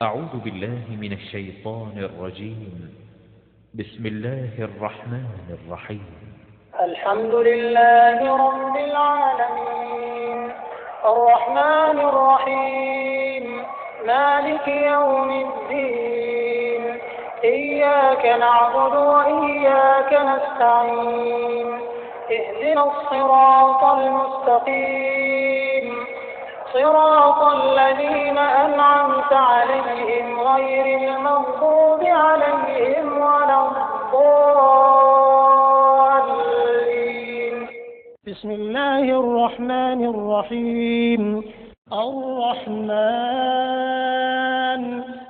أعوذ بالله من الشيطان الرجيم. بسم الله الرحمن الرحيم. الحمد لله رب العالمين الرحمن الرحيم مالك يوم الدين إياك نعبد وإياك نستعين اهدنا الصراط المستقيم صراط الذين أنعمت عليهم غير المغضوب عليهم ولا الضالين. بسم الله الرحمن الرحيم. الرحمن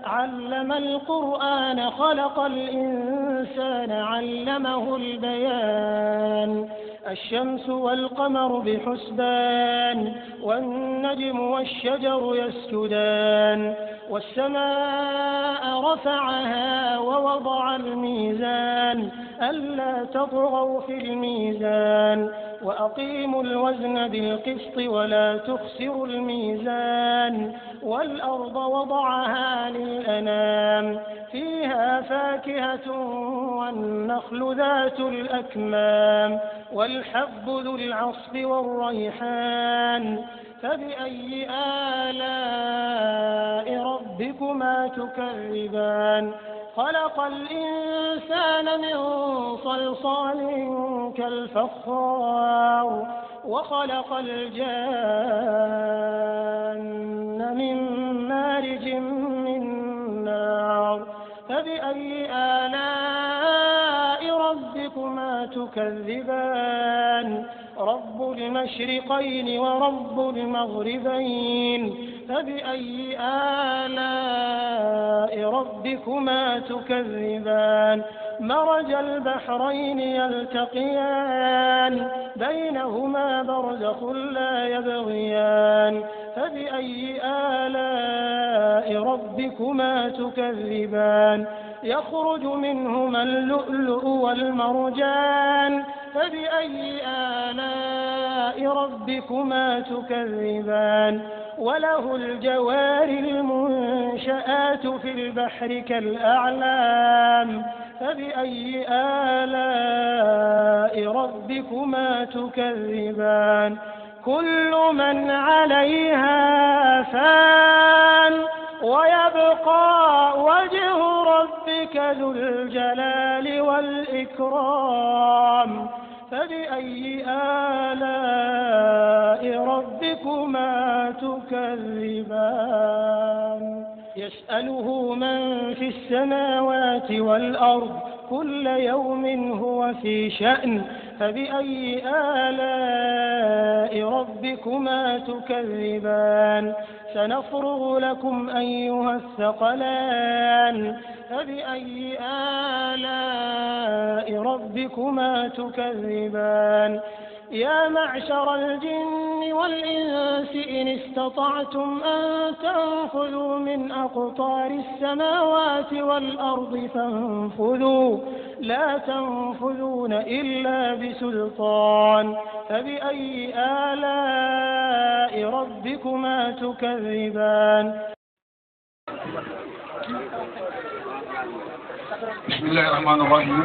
علم القرآن خلق الإنسان علمه البيان الشمس والقمر بحسبان والنجم والشجر يسجدان والسماء رفعها ووضع الميزان ألا تطغوا في الميزان وأقيموا الوزن بالقسط ولا تخسروا الميزان والأرض وضعها للأنام فيها فاكهة والنخل ذات الأكمام والحب ذو العصف والريحان فبأي آلاء ربكما تكذبان خلق الإنسان من صلصال كالفخار وخلق الجان من مارج من نار فبأي آلاء ربكما تكذبان رب المشرقين ورب المغربين فبأي آلاء ربكما تكذبان مرج البحرين يلتقيان بينهما برزخ لا يبغيان فبأي آلاء ربكما تكذبان يخرج منهما اللؤلؤ والمرجان فبأي آلاء ربكما تكذبان وله الجوار المنشآت في البحر كالأعلام فبأي آلاء ربكما تكذبان كل من عليها فان ويبقى وجه ربك ذو الجلال والإكرام فبأي آلاء ربكما تكذبان يسأله من في السماوات والأرض كل يوم هو في شأن فبأي آلاء ربكما تكذبان سنفرغ لكم أيها الثقلان فبأي آلاء ربكما تكذبان يا معشر الجن والإنس إن استطعتم أن تنفذوا من أقطار السماوات والأرض فانفذوا لا تنفذون إلا بسلطان فبأي آلاء ربكما تكذبان. بسم الله الرحمن الرحيم.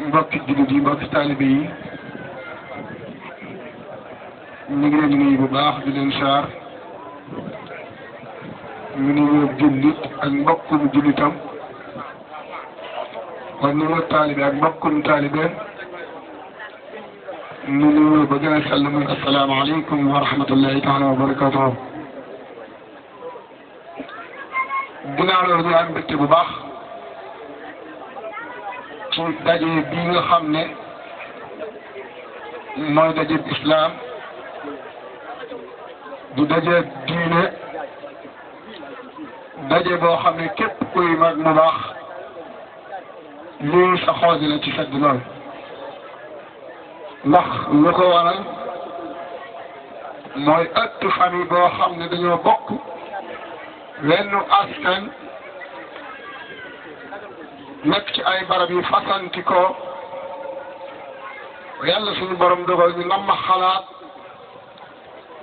mbokki jullit yi mbokki taalibe yi ñu ngi leen di nuyu bu baax di leen saar ñu nuyu jullit ak mbokkum jullitam kon nuyu taalibe ak mbokkum taalibe ñu nuyu ba gën a sell muy asalaamaaleykum wa rahmatullahi taala wa barakatuh. ginnaaw loolu ñu am mbégte bu baax ci daje bii nga xam ne mooy daje islam du daje diine daje boo xam ne képp kuy mag mu baax lii sa xool dina ci sedd lool ndax lu ko waral mooy ëttu famille boo xam ne dañoo bokk wenn askan nekk ci ay barab yu fasanti ko yàlla suñu borom dogal ñu nam ma xalaat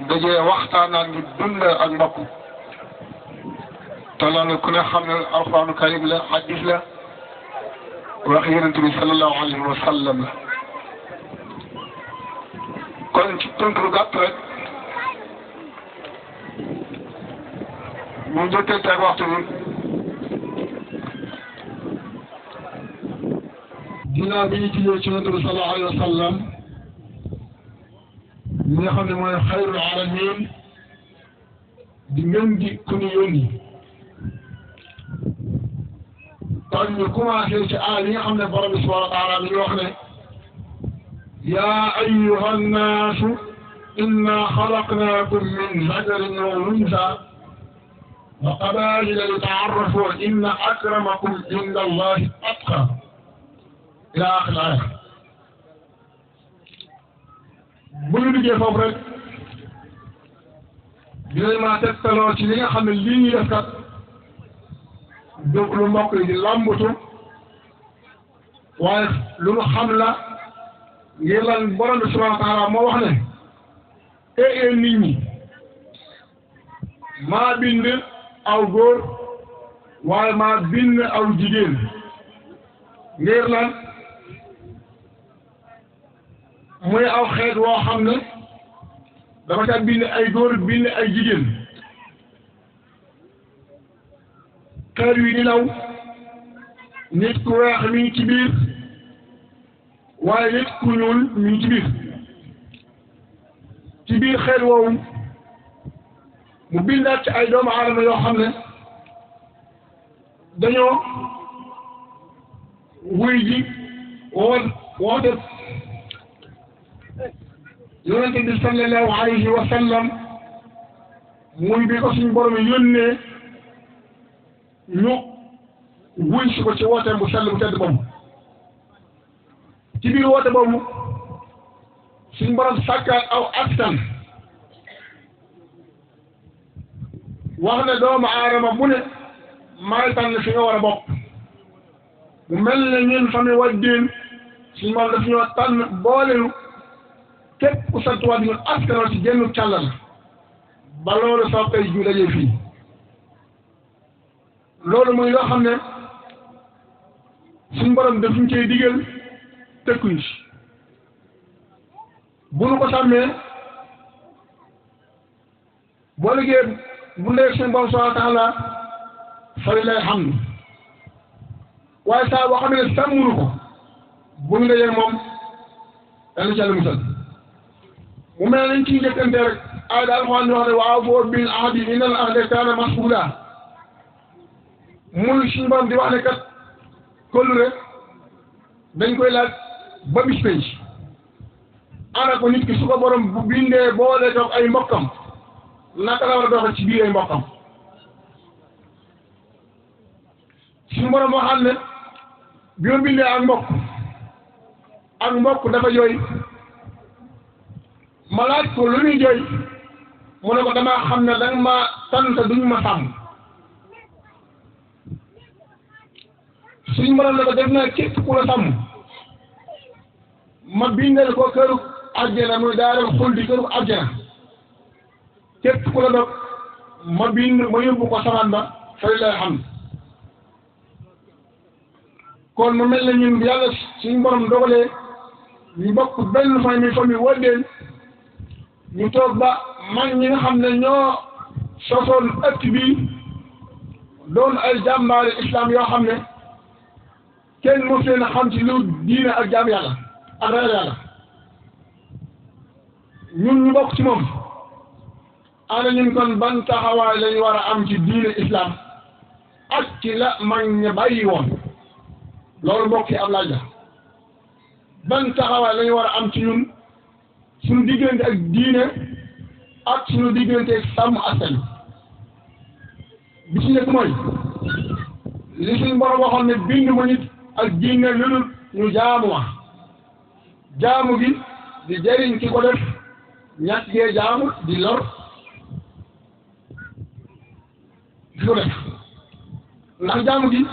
dajee waxtaanaan ngi dund ak mbokk te loolu ku ne xam ne alxuraanu karim la hadis la wax yonent bi sallallahu alayhi wa sallam la kon ci tënk lu gàtt rek ñu njëkkee teg waxtu bi ginnaaw bi ñu tuddee ci yonent bi sallallahu alayhi wa sallam mi nga xam ne mooy xayrul alamin di ngën di ku ñu yónni kon ñu commencé ci aay yi nga xam ne borom bi subhanahu wa taala mi ngi wax ne yaa ayyuha nnaasu inna xalaqnaakum min zakarin wa unsa wa qabaa'ila li ta'aarafu inna akramakum inda allahi atqaakum ila axir aaya bu ñu duggee foofu rek dinañ mën a tegtaloo ci li nga xam ne lii ñuy def kat du lu mbokk yi di làmbutu waaye lu nu xam la ngir lan borom bi subhanahu wa taala moo wax ne nit ñi maa bind aw góor waaye maa bind aw jigéen ngir lan muy aw xeet woo xam ne dafa ca bind ay góor bind ay jigéen xeet wi di law nit ku weex mi ngi ci biir waaye nit ku ñuul mi ngi ci biir xeet woowu mu bindaat ci ay doomu aadama yoo xam ne dañoo wuy ji woote yonente bi sallallahu alayhi wa sallam muy bi ko suñu borom yónnee ñu wuy si ko ci woote bu sell bu tedd boobu ci biir woote boobu suñu borom sàkkaat aw askan wax ne doomu aadama bu ne maay tànn fi nga war a bokk mu mel ne ñun famille Wadeen suñu borom daf ñoo tànn boolelu képp ku sant waat ñun askanoo ci genn càllal ba loolu soo koy ju dajee fii loolu muy loo xam ne suñu borom daf ñu cay digal tëkkuñ ci bu nu ko sàmmee boo liggéey bu ndee suñu borom subhanahu wa taala fay lay xam waaye saa boo xam ne sàmmunu ko bu ñu dajee moom dana ca la musal mu mel nañ ciy njëkkante rek ay daal moo wax ne wa awfu bil ahdi innal ahda kaana mas'uula muy suñu borom di wax ne kat kóllëre dañ koy laaj ba bis penc ana ko nit ki su ko borom bu bindee boole toog ay mbokkam naka la war a doxee ci biir ay mbokkam suñu borom waxal ne bi ma bindee ak mbokk dafa jooy ma laaj ko lu ñuy jooy mu ne ko damaa xam ne danga ma tant duñ ma sàmm suñu borom ne ko def naa képp ku la sàmm ma bindal ko këru àjjana muy daaral xuldi këru àjjana képp ku la dog ma yóbbu ko samaan ba fay lay xam kon mu mel ne ñun yàlla suñu borom dogalee ñu bokk benn famille Wadeen ñu toog ba mag ñi nga xam ne ñoo sosoon ëtt bi doon ay jàmbaari islam yoo xam ne kenn mos leen a xam ci lu diine ak jaam yàlla ak ragal yàlla ñun ñu bokk ci moom ana ñun kon ban taxawaay lañu war a am ci diine islam ak ci la mag ña bàyyi woon loolu mbokk yi am laaj la ban taxawaay lañu war a am ci ñun suñu diggante ak diine ak suñu diggante ak sàmm askan bi ci nekk mooy li suñu borom waxoon ne bind ma nit ak jinne lu dul ñu jaamu ma jaamu gi di jëriñ ki ko def ñàkk gee jaamu di lor ki ko def ndax jaamu gi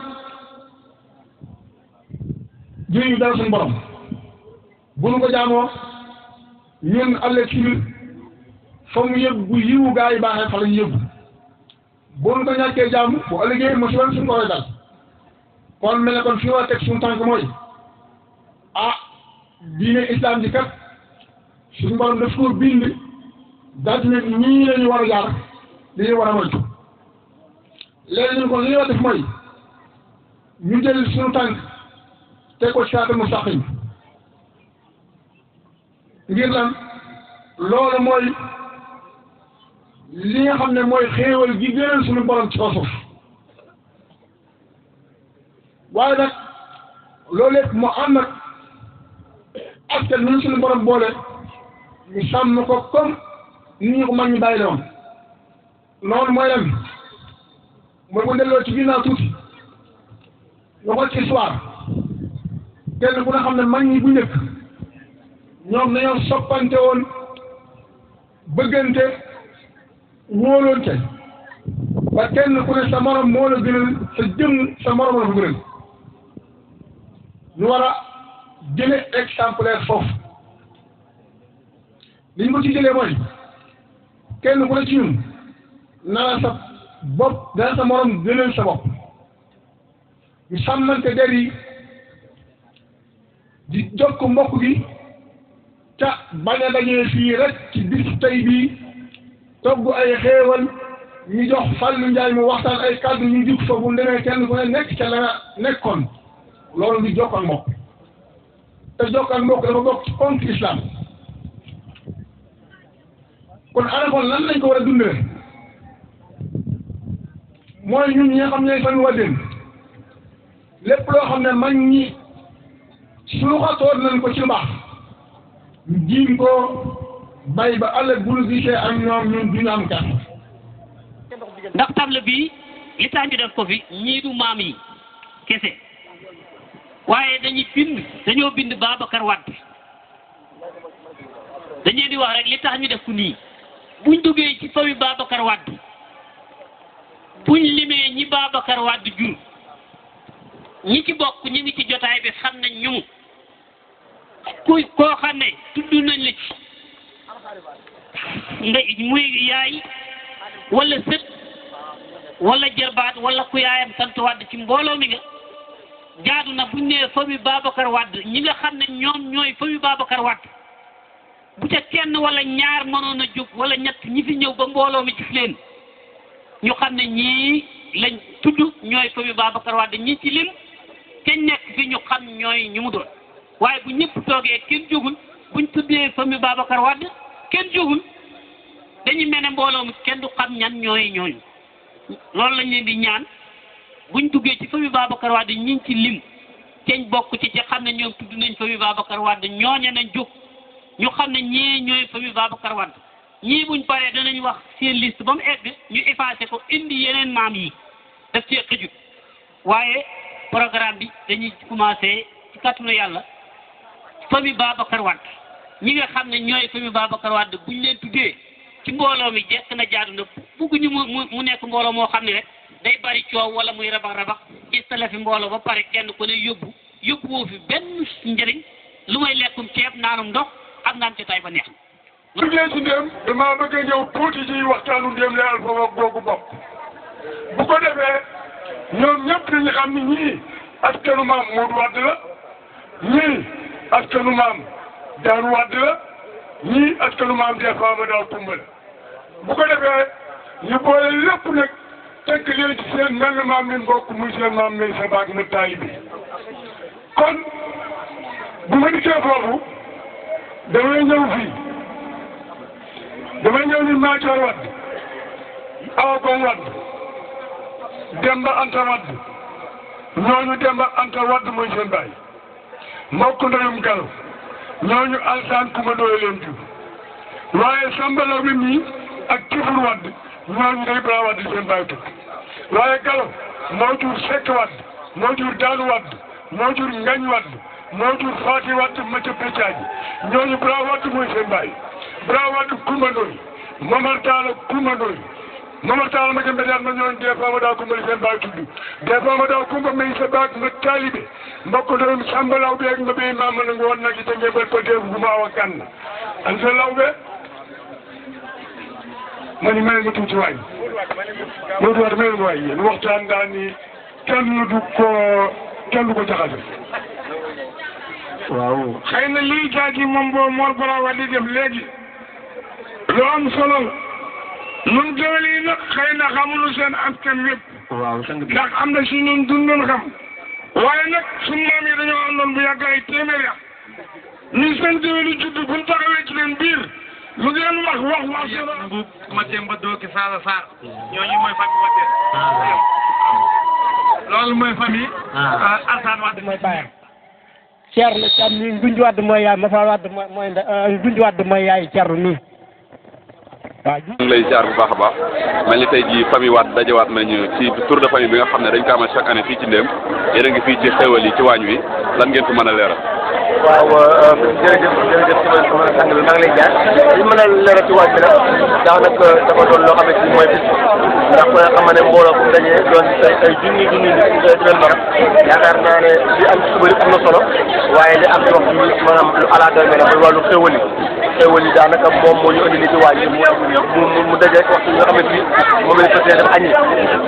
jëriñu dara suñu borom bu nu ko jaamoo ñun ëllëg ci biir fa mu yëg bu yiwu gaa yi baaxee fa la ñu yëggu boo ko ñàkkee jàmm bu ëllëgee mo si wan suñu koy dal kon mel ne kon fi war a teg suñu tànk mooy diine islam ji kat suñu borom daf ko bind daal di ne ñii la ñu war a jaar li ñu war a moytu léegi ñun kon li ñu war a def mooy ñu jël suñu tànk teg ko siraatal mustaqim ngir lan loolu mooy li nga xam ne mooy xéewal gi gënal suñu borom ci kaw suuf waaye nag loolu lépp mu am nag askan nañ suñu borom boole ñu sàmm ko comme ni ñu ko mag ñu bàyyi woon loolu mooy lan mooy bu delloo ci ginnaaw tuuti nga xool ci histoire kenn ku ne xam ne mag ñi bu njëkk ñoom dañoo soppante woon bëggante wóolonte ba kenn ku ne sa morom moo la gënal sa jëm sa morom la fa gënal ñu war a jële exemplaire foofu li ñu ko ci jëlee mooy kenn ku ne ci ñun na la sa bopp dana sa morom gënal sa bopp ñu sàmmante der yi di jokk mbokk gi ca bañ a dajee fii rek ci bis tey bii togg ay xéewal ñu jox Fallou Ndiaye mu waxtaan ay kàddu ñu jug fa bu demee kenn ku ne nekk ca la nga nekkoon loolu di jokk ak mbokk te jokk ak mbokk dafa bokk ci ponk islam kon ana kon lan lañ ko war a dundee mooy ñun ñi nga xam ne fan waddeen lépp loo xam ne mag ñi suuxatoon nañ ko ci lu baax ñu jiim ko bay ba ëllëg bu ñu gisee ak ñoom ñun duñu am kàtt. ndax table bi li tax ñu def ko fi ñii du maam yi kese waaye dañoo bind Babacar Wade dañuy di wax rek li tax ñu def ko nii buñ duggee ci famille Babacar Wade buñ limee ñi Babacar Wade jur ñi ci bokk ñi ngi ci jotaay bi xam nañ ñu koo xam ne tudd nañ la ci nga muy yaay wala sët wala jarbaat wala ku yaayam sant Wade ci mbooloo mi nga jaadu na buñ nee famille Babacar Wade ñi nga xam ne ñoom ñooy famille Babacar Wade bu ca kenn wala ñaar mënoon a jóg wala ñett ñi fi ñëw ba mbooloo mi gis leen ñu xam ne ñii lañ tudd ñooy famille Babacar Wade ñi ci lim kenn nekk fi ñu xam ñooy ñu mu doon waaye bu ñëpp toogee kenn jógul buñ tuddee famille Babacar Wade kenn jógul dañuy mel ne mbooloo mi kenn du xam ñan ñooy ñooñu loolu lañ leen di ñaan buñ duggee ci famille Babacar Wade ñi ci lim teñ bokk ci xam ne ñoom tudd nañ famille Babacar Wade ñooñe nañ jóg ñu xam ne ñii ñooy famille Babacar Wade ñii buñ paree danañ wax seen liste ba mu egg ñu effacé ko indi yeneen maam yi daf cee xëjut waaye programme bi dañuy commencé ci kàttanu yàlla famille Babacar Wade ñi nga xam ne ñooy famille Babacar Wade buñ leen tuddee ci mbooloo mi jekk na jaadu na bugguñu mu nekk mbooloo moo xam ne rek day bari coow wala muy rabax installé fi mbooloo ba pare kenn ku ne yóbbu woo fi benn njëriñ lu may lekkum ceeb naanum ndox ak naan jotaay ba neex na. liggéey ci ndéem damaa bëgg a ñëw tuuti ci waxtaanu ndéem leeral ko ak googu bopp bu ko defee ñoom ñëpp dañu xam ni ñii askanu maam Modou Wade la ñii askanu maam Daaru Wade la ñii askanu maam Cheikh Amadou Koumba la bu ko defee ñu boole lépp nag tekk leen ci seen mel maam min bokk muy seen maam min sa baag na taalibe kon bu ma dikkee foofu damay ñëw fii damay ñëw ni Maacoor Wade Awa Gom Wade Demba Anta Wade ñooñu Demba Anta Wade mooy seen baay mbokk ndeyum Galo ñooñu Alsaan Kumba Ndooy leen jur waaye Samba Laobé mi ak Kifur Wade ñooñu day Bra Wade seen baay tukk waaye Galo moo jur Sekk Wade moo jur Daanu Wade moo jur Ngañ Wade moo jur Faati Wade ma ca Peccaaji ñooñu Bra Wade mooy seen baay Bra Wade Kumba Ndooy Momar Talla Kumba Ndooy Momar Talla ma ca Mbéjaan ma ñooñu dee Fama Daa Kumba li seen baay tudd dee Fama Daa Kumba may sa baag nga taalibe mbokk ndeyum Samba Laobé ak ma béy maam ma nangu woon nag ci te ngeen ko dee bu ma awa kan an sa Laobé ma ni mel nga tuuti waay Modou Wade mel nga waay yéen waxtaan daal ni kenn du ko jaxase. waaw xëy na lii jaagi moom boo Mor Bara Wade di def léegi lu am solo ñun géwél yi nag xëy na xamuñu seen askan wépp waaw sang bi ndax am na si ñun dundoon xam waaye nag suñu maam yi dañoo àndoon bu yàgg ay téeméeri at ñun seen géwél yi judd buñ taxawee ci leen biir lu ngeen wax Mbuub Matemba Dooki Saala Sarr ñooñu mooy famille Wade loolu mooy famille Alassane Wade mooy bàyyam Thierno Thiam nii Ngunj Wade mooy yaay Mafal Wade mooy Ngunj Wade mooy yaay Thierno nii waaw. ñu ngi lay jaar bu baax a baax mel ni tey jii famille Wade dajawaat nañu ci tour de famille bi nga xam ne dañ ko amal chaque année fii ci Ndéem yéen a ngi fii ci xéwal yi ci waañ wi lan ngeen fi mën a leeral. waaw jërëjëf sama sang bi maa ngi lay jaar li mën a leeral ci waaj bi nag daanaka dafa doon loo xamante ni mooy bis ndax ku nga xam ne mbooloo bu dajee doon ay junni nit di leen mara yaakaar naa ne li am ci suba li am na solo waaye li am ci wax bi maanaam lu ala doy mel mooy wàllu xéwal yi daanaka moom moo ñu indi li ci waaj mu dajee waxtu nga xamante ni moom lañ fas yéene def añi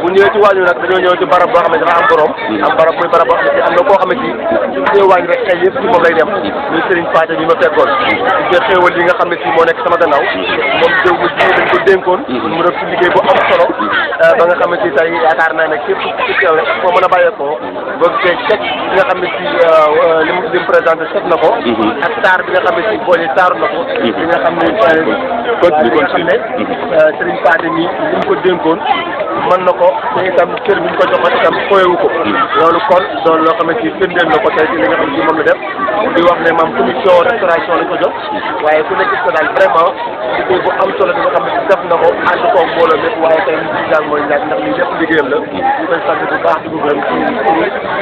bu ñëwee ci waañ wi nag dañoo ñëw ci barab boo xam ne dafa am borom am barab muy barab boo xam ne am na koo xamante ni su ñëwee waañ rek xel yëpp ci moom lay dem muy Serigne Fatou mi ma fekkoon ci xéewal yi nga xam ne si moo nekk sama gannaaw moom jëw mu ji dañ ko dénkoon mu def ci liggéey bu am solo ba nga xam ne si tey yaakaar naa ne képp ci teew rek foo mën a bàyyeekoo ba gisee teg bi nga xam ne si li mu présenté set na ko ak taar bi nga xam ne si bool yi taaru na ko li nga xam ne Serigne Fatou mi li mu ko dénkoon mën na ko te itam kër bi ñu ko joxoon itam foyewu ko loolu kon doon loo xam ne si firndeel na ko tey ci li nga xam ne si moom la def di wax ne maam commission restauration lañ ko jox waaye ku nekk ko daal vraiment liggéey bu am solo bi nga xam ne si def na ko ànd koog mbooloo mépp waaye tey li ci daal mooy laaj ndax lii lépp liggéeyam la ñu koy sant bu baax di ko gërëm ci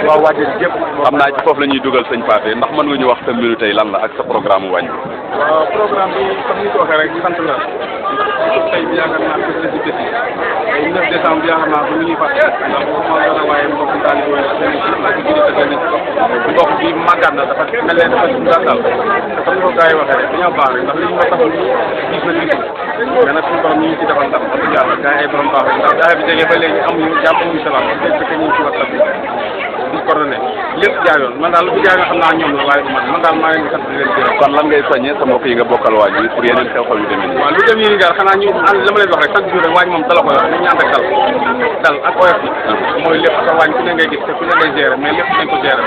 waa Wade yëpp. xam naa ci foofu la ñuy dugal sëñ Pathé ndax mën nga ñu wax sa mbiru tey lan la ak sa programme wàññi. waaw programme bi comme ni ko waxee rek sant la tey bi yaakaar naa ko ci bés yi 9 décembre bi yaakaar naa bu ñuy fàtte ndax moo gën a waaye mbokk daal di mbokk bi màggat na dafa mel ne dafa ci daal comme ni ko gars yi waxee rek dañoo baax rek ndax li ñu ma taxul gis na gis mais nag suñu borom ñu ngi ci defal ndam wax dëgg yàlla gars yi ay borom baax rek ndax daa bi jógee ba léegi amuñu jàmm amuñu salaam fekk ñu ngi ci WhatsApp bi di coordonné lépp jaar yoon man daal lu fi jaar nga xam naa ñoom la waaye du man daal maa leen di sant di leen gërëm. kon lan ngay soññee sa mbokk yi nga bokkal waañ wi pour yeneen xew-xew yu demee nii. waaw lu dem yi ni daal xanaa ñu ànd la ma leen wax rek chaque jour rek waañ moom dala ko yor ñu ñaan rek dal ak oyof bi mooy lépp sa waañ ku ne ngay gis te ku ne ngay gérer mais lépp nañ ko gérer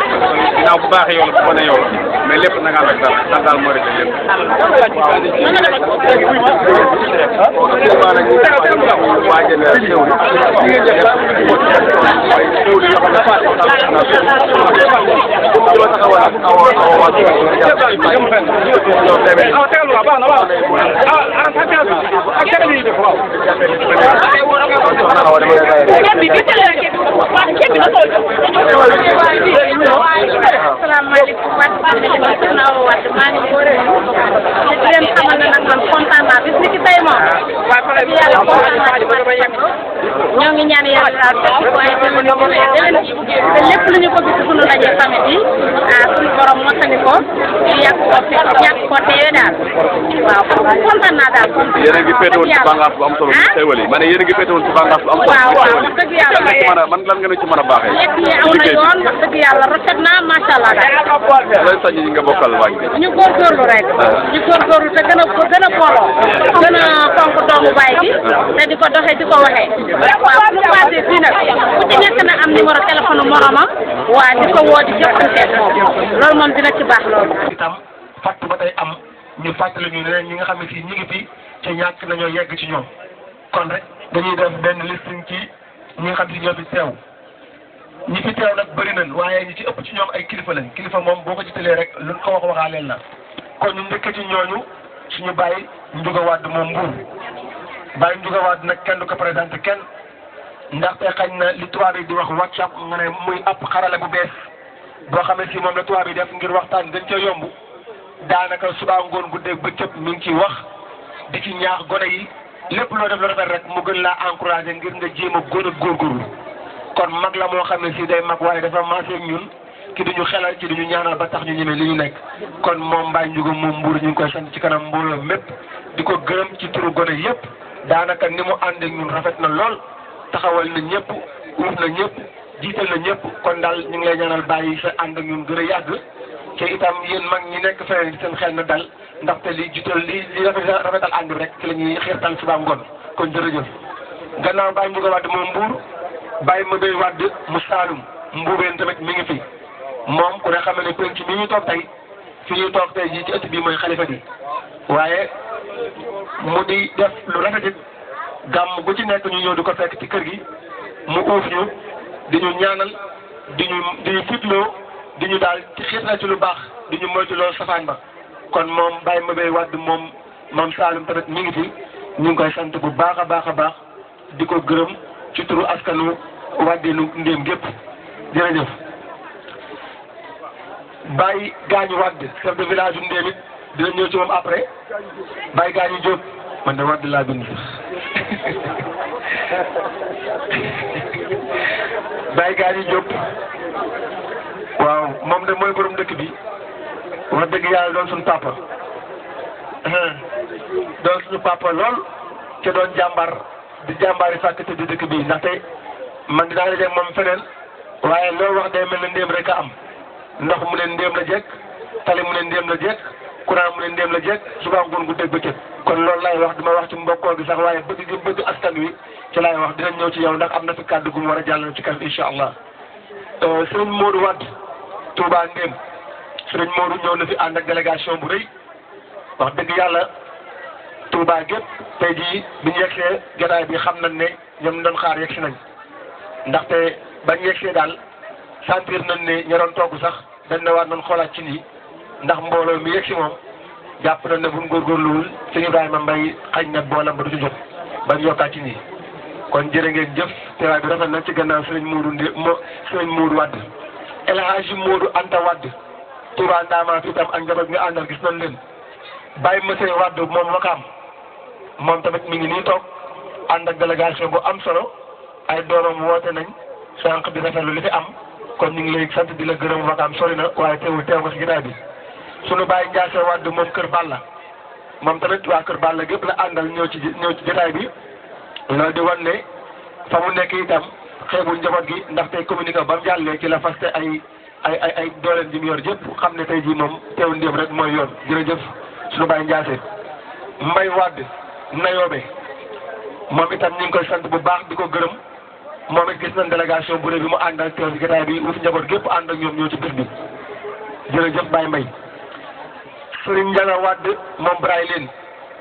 ginnaaw bu baaxee yow la bu bonee yow la mais lépp na nga ànd ak daal moo rek lépp asalaamaaleykum maa ngi leen xamal ne nag man kontaan naa bis ni ci tey moom yàlla ñoo ngi ñaan yàlla daal waaye te lépp lu ñu ko gis bu ñu dajee famille bi suñu borom mottali ko yàq ko teewee daal waaw kontaan naa daal. yéen a ngi féetewoon ci bànqaas bu am solo ci xéwal yi ma ne yéen a ngi féetewoon ci bànqaas bu am solo ci xéwal yi dëgg yàlla man lan nga ñu ci mën a baaxee lépp yi aw na yoon wax dëgg yàlla rafet na macha allah daal. looy sañ ñi nga bokkal waañ bi ñu góorgóorlu rek ñu góorgóorlu te gën a booloo gën a fonk doomu baay bi te di ko doxee di ko waxee waaw bu ñu passé fii nag ku ci nekk na am numéro téléphone moromam waa di ko woo di jëfandikoo moom loolu moom dina ci baax loolu. itam fàtt ba tey am ñu fàttali ñu ne ñi nga xam ne si ñi ngi fi te ñàkk nañoo yegg ci ñoom kon rek dañuy def benn listing ci ñi nga xam si ñoo fi teew ñi fi teew nag bëri nañ waaye ñi ci ëpp ci ñoom ay kilifa lañ kilifa moom boo ko jitalee rek luñ ko wax waxaaleel la kon ñu njëkk ci ñooñu suñu bàyyi Ndiouga Wade moom Mbour bàyyi Ndiouga Wade nag kenn du ko présenté kenn ndaxte xañ na li tubaab yi di wax WhatsApp nga ne muy ab xarala bu bees boo xam ne si moom la tubaab yi def ngir waxtaan gën ca yomb daanaka subaa ngoon guddeeg bëccëg mi ngi ciy wax di ci ñaax gone yi lépp loo def lu rafet rek mu gën laa encouragé ngir nga jéem a gën a góorgóorlu kon mag la moo xam ne si day mag waaye dafa maase ak ñun ki duñu xelal ci duñu ñaanal ba tax ñu ñemee li ñu nekk kon moom Mbaye Ndiouga moom Mbour ñu ngi koy sant ci kanam mbooloo mépp di ko gërëm ci turu gone yëpp daanaka ni mu ànd ak ñun rafet na lool taxawal na ñëpp uuf na ñëpp jiital na ñëpp kon daal ñu ngi lay ñaanal bàyyi sa ànd ak ñun gën a yàgg te itam yéen mag ñi nekk feneen seen xel na dal ndaxte li jiital li rafetal ànd bi rek ci la ñuy xiirtal suba ngoon kon jërëjëf gannaaw Mbaye Ndiouga Wade moom Mbour Baye Mabey Wade mu Saalum Mbuubeen tamit mi ngi fi moom ku ne xam ne penc mi ñu toog tey fi ñuy toog tey jii ci ëtt bi mooy xalifa bi waaye mu di def lu rafetit gàmm gu ci nekk ñu ñëw di ko fekk ci kër gi mu uuf ñu di ñu ñaanal di ñu fitloo di ñu daal ci xiirtal ci lu baax di ñu moytuloo safaan ba kon moom Baye Mabey Wade moom Saalum tamit mi ngi fi ñu ngi koy sant bu baax a baax a baax di ko gërëm ci turu askanu Waddeenu Ndéem gépp jërëjëf Baye Gaañu Wade chef de village u Ndéem it dina ñëw ci moom après Baye Gaañu Diop man de Wade laa bind Baye Gaañu Diop waaw moom de mooy borom dëkk bi wax dëgg yàlla doon suñu papa doon suñu papa lool te doon jàmbar di jàmbaari fàkk te di dëkk bi ndaxte man dinaa la jeg moom feneen waaye loo wax day mel ne Ndéem rek a am ndox mu ne Ndéem la jekk tali mu ne Ndéem la jekk courant mu ne Ndéem la jekk suba ngoon gu dégg bëccëg kon loolu laay wax duma wax ci mbokkoo gi sax waaye bëgg gi bëgg askan wi ci laay wax dinañ ñëw ci yow ndax am na fi kàddu gu mu war a jàllale ci kanam incha allah. Sëriñ Modou Wade Touba Ndéem Sëriñ Modou ñëw na fi ànd ak délégation bu rëy wax dëgg yàlla Touba gépp tey jii bi ñu yegsee jotaay bi xam nañ ne ñoom doon xaar yegsi nañ ndaxte bañ yegsee daal sentir nañ ne ña doon togg sax dañ ne war nañ xoolaat ci nii ndax mbooloo mi yegsi moom jàpp nañ ne buñ góorgóorluwul sëñ Ibrahima Mbaye xañ na boolam ba du ci jot bañ yokkaat ci nii kon jërë ngeen jëf teewaay bi rafet na ci gannaaw sëriñ Modou Wade El Hadji Modou Anta Wade Touba Ndamatou itam ak njaboot nga àndal gis nañ leen Baye Mousseye Wade moom Wakaam moom tamit mi ngi nii toog ànd ak délégation bu am solo ay doomam woote nañ sànq di rafetlu li fi am kon ñu ngi lay sant di la gërëm Wakaam sori na waaye teewul teew nga si ginnaaw bi sunu Baye Ndiasse Wade moom Kër Balla moom tamit waa Kër Balla gépp la àndal ñëw ci jotaay bi loolu di wan ne fa mu nekk itam xeebul njaboot gi ndaxte communiqué ba mu jàllee ci la faste ay dooleen ji mu yor jëpp xam ne tey jii moom teew Ndéem rek mooy yoon jërëjëf sunu Baye Ndiasse Mbaye Wade Nayoobe moom itam ñu ngi koy sant bu baax di ko gërëm moom it gis nañ délégation bu rëy bi mu àndal teew ci jotaay bi wut njaboot gépp ànd ak ñoom ñëw ci bés bi jërëjëf Baye Mbaye Serigne Ndiaga Wade moom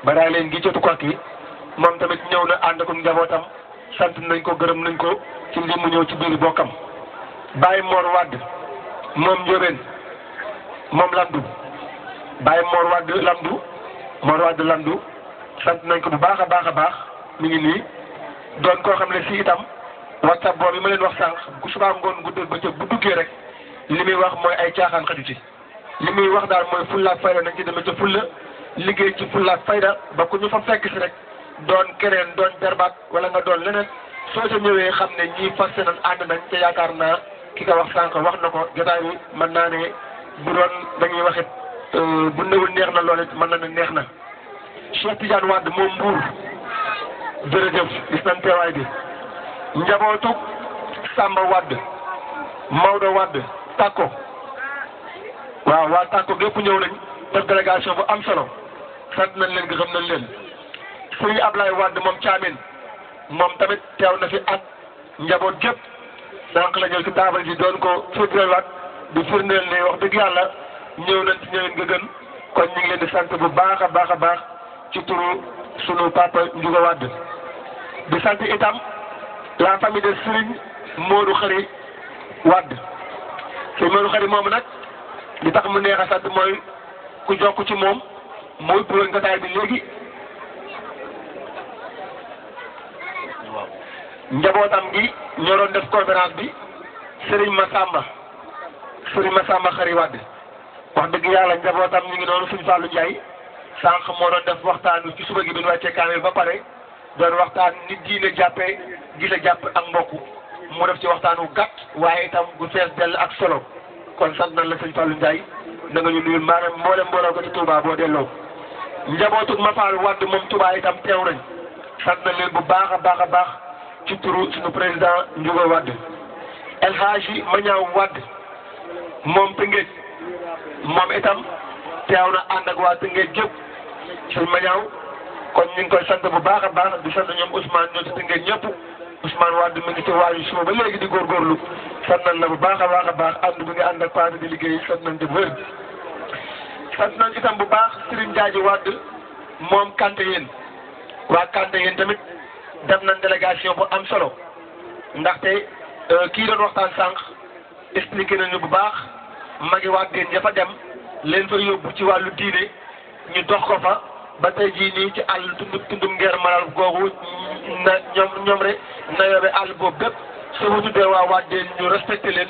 Baraay leen gi jotu ko kii moom tamit ñëw na ànd ko njabootam sant nañ ko gërëm nañ ko ci li mu ñëw ci biir bokkam Baye Mor Wade moom Ndiobène moom Lamdou Baye Mor Wade Lamdou sant nañ ko bu baax a baax a baax mi ngi nii doon koo xam ne si itam WhatsApp boobu yi ma leen wax sànq ku subaa ngoon guddeeg bëccëg bu duggee rek li muy wax mooy ay caaxaan xaju ci li muy wax daal mooy fulla ak fayda nañ ci demee ca fulla liggéey ci fulla ak fayda ba ku ñu fa fekk si rek doon keneen doon jarbaat wala nga doon leneen soo ca ñëwee xam ne ñii fas nañ ànd nañ te yaakaar naa ki ko wax sànq wax na ko jotaay bi mën naa ne bu doon dañuy waxit bu newul neex na loolu it mën na ne neex na Cheikh Tidiane Wade moom Mbour jërëjëf gis nañ teewaay bi njabootu Samba Wade Maodo Wade Takko waaw waa Takko gépp ñëw nañ def délégation bu am solo sant nañ leen gërëm nañ leen Serigne Ablaye Wade moom Thiamène moom tamit teew na fi ak njaboot gépp sànq la ñëw ci taabal ji doon ko firndeelwaat di firndeel ne wax dëgg yàlla ñëw nañ ci ñëween nga gën kon ñu ngi leen di sant bu baax a baax a baax ci turu sunu papa Ndiouga Wade di sant itam la famille de Serigne Modou Khari Wade Serigne Modou Khari moom nag li tax mu neex a sant mooy ku jokk ci moom muy pour ngataay bi léegi njabootam gi ñoo doon def conférence bi Serigne Massamba Khari Wade wax dëgg yàlla njabootam ñu ngi noonu suñu Fallou Ndiaye sànq moo doon def waxtaan ci suba gi bi ñu wàccee kaamil ba pare doon waxtaan nit diine jàppee gise jàpp ak mbokk mu def ci waxtaan wu gàtt waaye itam gu fees dell ak solo kon sant nañ la sëñ Fallou Ndiaye na nga ñu nuyul maanaam mboolem mbooloo ko ci Touba boo delloo njabootu Mafal Wade moom Touba itam teew nañ sant nañ leen bu baax a baax ci turu suñu président Ndiouga Wade El Hadji Mañaaw Wade moom Tëngéej moom itam teew na ànd ak waa Tëngéej gépp suñ Mañaaw kon ñu ngi koy sant bu baax a baax di sant ñoom Ousmane ñoo ci Tëngéej ñëpp Ousmane Wade mi ngi ci waayu suba ba léegi di góorgóorlu sant nañ la bu baax a baax ànd bi nga ànd ak paase di liggéey sant nañ ci wér sant nañ itam bu baax Serigne Diadji Wade moom Kanté yéen waa Kanté yéen tamit def nañ délégation bu am solo ndaxte kii doon waxtaan sànq expliqué nañu bu baax magi waa Dén dafa dem leen fa yóbbu ci wàllu diine ñu dox ko fa ba tey jii nii ci àll tundum ngeer malal googu na ñoom rek na yóbbe àll boobu bépp soo ko tuddee waa Dén ñu respecté leen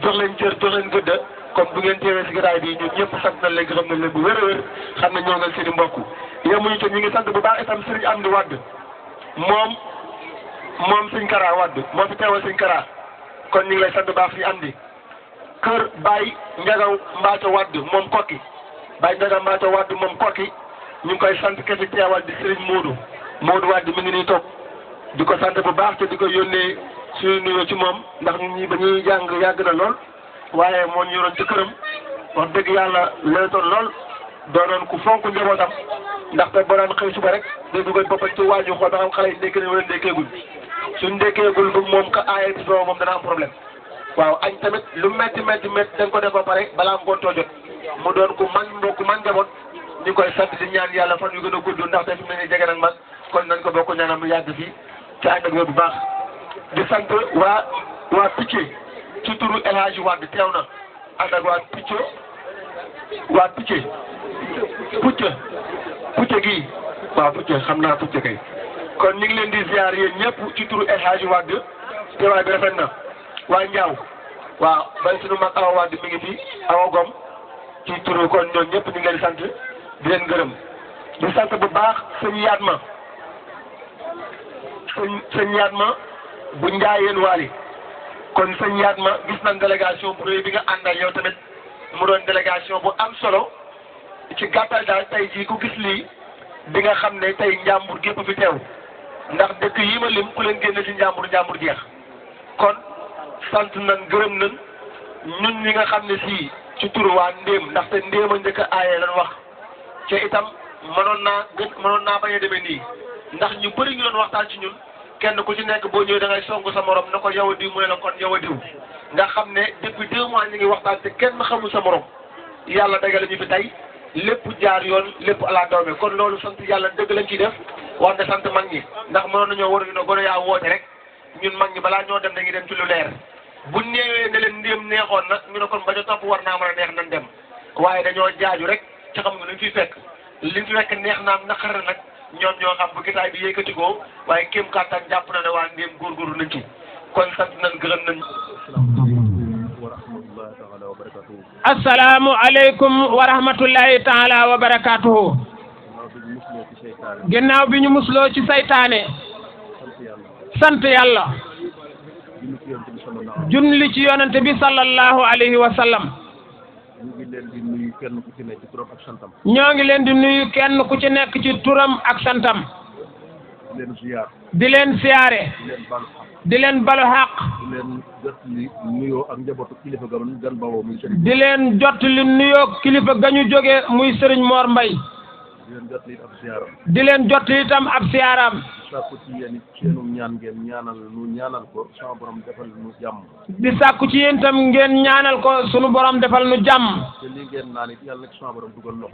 jox leen cër jox leen gëdda comme bu ngeen teewee si garaay bi ñun ñëpp sant nañ leen gërëm nañ leen bu wér a wér xam ne ñoo ngi seen i mbokk yemuñu te ñu ngi sant bu baax itam Serigne Amdi Wade moom Sëñ Kara Wade moo fi teewal Sëñ Kara kon ñu ngi lay sant bu baax fi Amdi kër Baye Njagaw Mbaato Wade moom Kokki Baye Njagaw Mbaato Wade moom Kokki ñu ngi koy sant ke fi teewal di Serigne Modou Wade mi ngi nii toog di ko sant bu baax te di ko yónnee suñu nuyoo ci moom ndax ñun ñii ba ñuy jàng yàgg na lool waaye moo ñu yoroon ci këram wax dëgg yàlla leetoon lool doonoon ku fonk njabootam ndaxte boo daan xëy suba rek day dugal boppam ci waañu xool ba xam xale yi ndékki ne wala ndékkeegul suñ ndékkeegul ba moom ka aaye bis boobu moom dana am problème waaw añ tamit lu metti da nga ko def ba pare balaa ngontoo jot mu doon ku man njaboot ñu koy sant di ñaan yàlla fan yu gën a gudd ndaxte fi mu ne nii jege nag man kon nañ ko bokk ñaanam mu yàgg fii ci ànd ak wér bu baax di sant waa Picce ci turu El Hadji Wade teew na ànd ak waa Picce Pucce gii waaw Pucce xam naa Pucce kay kon ñu ngi leen di ziar yéen ñëpp ci turu El Hadji Wade teewaay bi rafet na waa Njaaw waaw bay suñu mag Awa Wade mi ngi fi Awa Gom ci turu kon ñoom ñëpp ñu ngi leen sant di leen gërëm di sant bu baax sëñ Yaatma bu Njaayeen Waali kon sëñ Yaatma gis nañ délégation bu rëy bi nga àndal yow tamit mu doon délégation bu am solo ci gàttal daal tey jii ku gis lii di nga xam ne tey njàmbur gépp fi teew ndax dëkk yi ma lim ku leen génne ci njàmbur jeex kon sant nañ gërëm nañ ñun ñi nga xam ne sii ci turu waa Ndéem ndaxte Ndéem a njëkk a aaye lan wax te itam mënoon naa bañ a demee nii ndax ñu bëri ñu doon waxtaan ci ñun kenn ku ci nekk boo ñëwee da ngay song sa morom na ko yow a diw mu ne la kon yow a diw nga xam ne depuis 2 mois ñu ngi waxtaan te kenn xamul sa morom yàlla dagale ñu fi tey lépp jaar yoon lépp ala dawme kon loolu sant yàlla dëgg lañ ciy def wax ne sant mag ñi ndax mënoon nañoo war a gën a yaa woote rek ñun mag ñi balaa ñoo dem dañuy dem ci lu leer bu néewee ne leen Ndéem neexoon na ñu ne kon bañ a topp war naa mën a neex nan dem waaye dañoo jaaju rek ci xam nga liñ fi fekk neex naam naqar nag ñoom ñoo xam bu gitaay bi yëkkatikoo waaye kéem kàttan jàpp na ne waa Ndéem góorgóorlu nañ ci kon sant nañ gërëm nañ. assalaamu aleykum wa rahmatullahi taala wa barakatuhu ginnaaw bi ñu musloo ci saytaane sant yàlla junli ci yonante bi sallallahu alayhi wa sallam ñoo ngi leen di nuyu kenn ku ci nekk ci turam ak santam di leen siyaare di leen balu xaq di leen jot li nuyoo kilifa gañu jóge muy Sëriñ Mor Mbay di leen jot itam ab siyaaram di sàkku ci yéen itam ngeen ñaanal ko sunu borom defal nu jàmm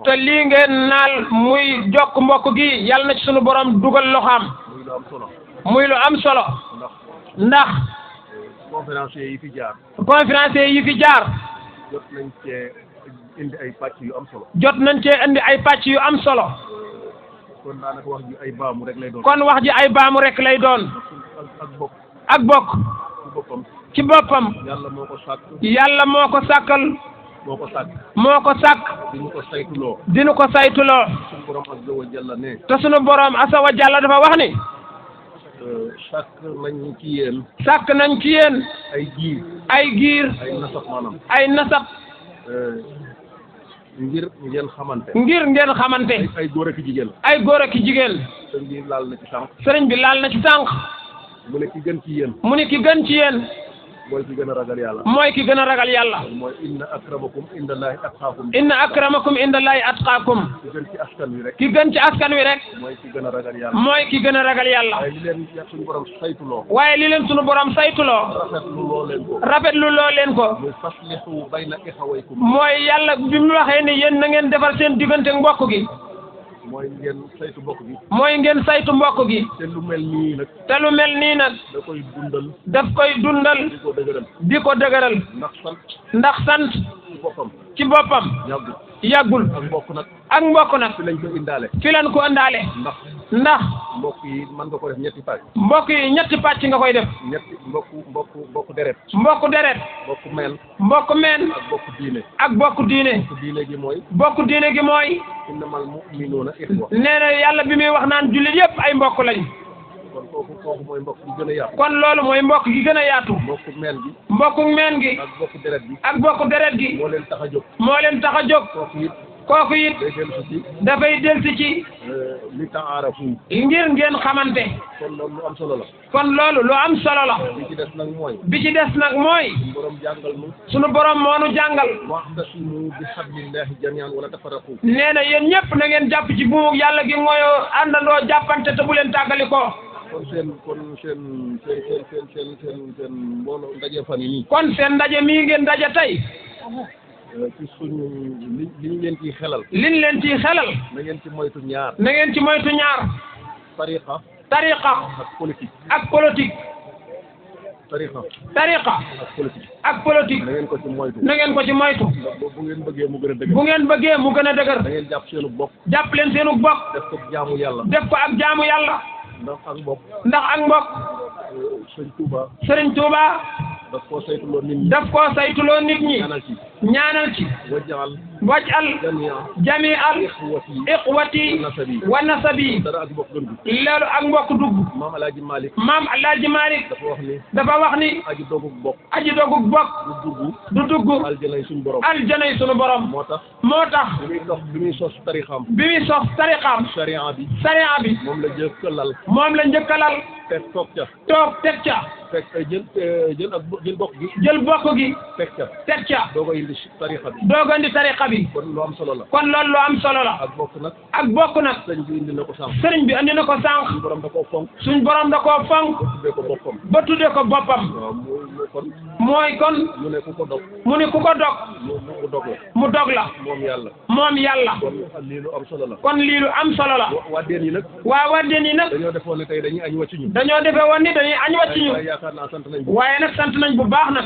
te lii ngeen naal muy jokk mbokk gi yàlla na ci sunu borom dugal loxaam muy lu am solo ndax conférencier yi fi jaar jot nañ cee indi ay pàcc yu am solo kon daanaka wax ji ay baamu rek lay doon ak bokk ci boppam yàlla moo ko sàkkal moo ko sàkk dinu ko saytuloo te sunu borom asa wa jalla dafa wax ni sàkk nañ ci yéen. sàkk nañ ci yéen. ay giir. ay giir. ay nasab maanaam. ay nasab. ngir ngeen xamante. ngir ngeen xamante. ay góor ak jigéen. ay góor ak jigéen. sëriñ bi laal na ci sànq. sëriñ bi laal na ci sànq. mu ne ki gën ci yéen. mu ne ki gën ci yéen. mooy ki gën a ragal yàlla. mooy ki gën a ragal yàlla. mooy inna akramakum indallahi atqaakum. inna akramakum indallahi atqaakum. ki gën ci askan wi rek. ki gën ci askan wi rek. mooy ki gën a ragal yàlla. mooy ki gën a ragal yàlla. waaye li leen suñu borom saytuloo. waaye li leen suñu borom saytuloo. rafetlu loo leen ko. rafetlu loo leen ko. muy faslihu bayna ixawaykum. mooy yàlla bi mu waxee ni yéen na ngeen defar seen diggante mbokk gi. mooy ngeen saytu mbokk gi. mooy ngeen saytu mbokk gi. te lu mel nii nag. te lu mel nii nag. da koy dundal. daf koy dundal. di ko dëgëral. di ko dëgëral. ndax sant. ndax sant. ci boppam. ci boppam. yàggul. yàggul. ak mbokk nag. ak mbokk nag. fi lañ ko indaale. fi lañ ko indaale. ndax. mbokk yi mën nga ko def ñetti pàcc. mbokk yi ñetti pàcc nga koy def. ñetti mbokk deret. mbokk deret. mbokk meen. mbokk meen. ak mbokk diine. ak mbokk diine. mbokk diine gi mooy. mbokk diine gi mooy. innamal mu'minuuna ixwa. nee na yàlla bi muy wax naan jullit yépp ay mbokk lañ. kon kooku mooy mbokk gi gën a yaatu. kon loolu mooy mbokk gi gën a yaatu. mbokk meen gi. mbokk meen gi. ak mbokk deret gi. ak mbokk deret gi. moo leen tax a jóg. moo leen tax a jóg. kooku it. day dellusi ci. dafay dellusi ci. li ta'aarafu. ngir ngeen xamante. kon loolu lu am solo la. kon loolu lu am solo la. bi ci des nag mooy. bi ci des nag mooy. suñu borom jàngal nu. sunu borom moo nu jàngal. wa'tasimu bi hablillahi jami'an wala tafarraqu. nee na yéen ñëpp na ngeen jàpp ci buumu yàlla gi mooyoo àndandoo jàppante te bu leen tàggali ko. kon seen mbooloo ndaje fan yi. kon seen ndaje mii ngeen ndaje tey. ci suñu liñ leen ciy xelal. liñ leen ciy xelal. na ngeen ci moytu ñaar. na ngeen ci moytu ñaar. tariqa. ak politique. tariqa. ak politique. ak politique. na ngeen ko ci moytu. na ngeen ko ci moytu. bu ngeen bëggee mu gën a dëgër. bu ngeen bëggee mu gën a dëgër. da ngeen jàpp seenu bopp. jàpp leen seenu bopp. def ko jaamu yàlla. def ko ak jaamu yàlla. ndax ak mbokk. ndax ak mbokk. Sëriñ Tuuba. daf koo saytuloo nit ñi. daf koo saytuloo nit ñi. ñaanal ci. wajal. jami'al. ikhwati. wa nasabi. dara ak mbokk gën dugg. loolu ak mbokk dugg. maam Alaaji Malick. dafa wax ni. aji dogug bokk. du dugg. aljanay suñu borom. aljanay suñu borom. moo tax. bi muy sos tarixam. sariya bi. moom la njëkk a lal. toog teg ca. jël bokk gi. teg ca. dooga indi tarixa bi. kon lu am solo la. ak bokk nag. sëriñ bi indi na ko sànq. suñu borom da koo fonk. ba tuddee ko boppam. mooy kon. mu ne ku ko dog. mu dog la. moom yàlla. kon lii lu am solo la. waa Déen yi nag. dañoo defoon ne tey dañuy añ wàcc ñu. waaye nag sant nañ bu baax nag.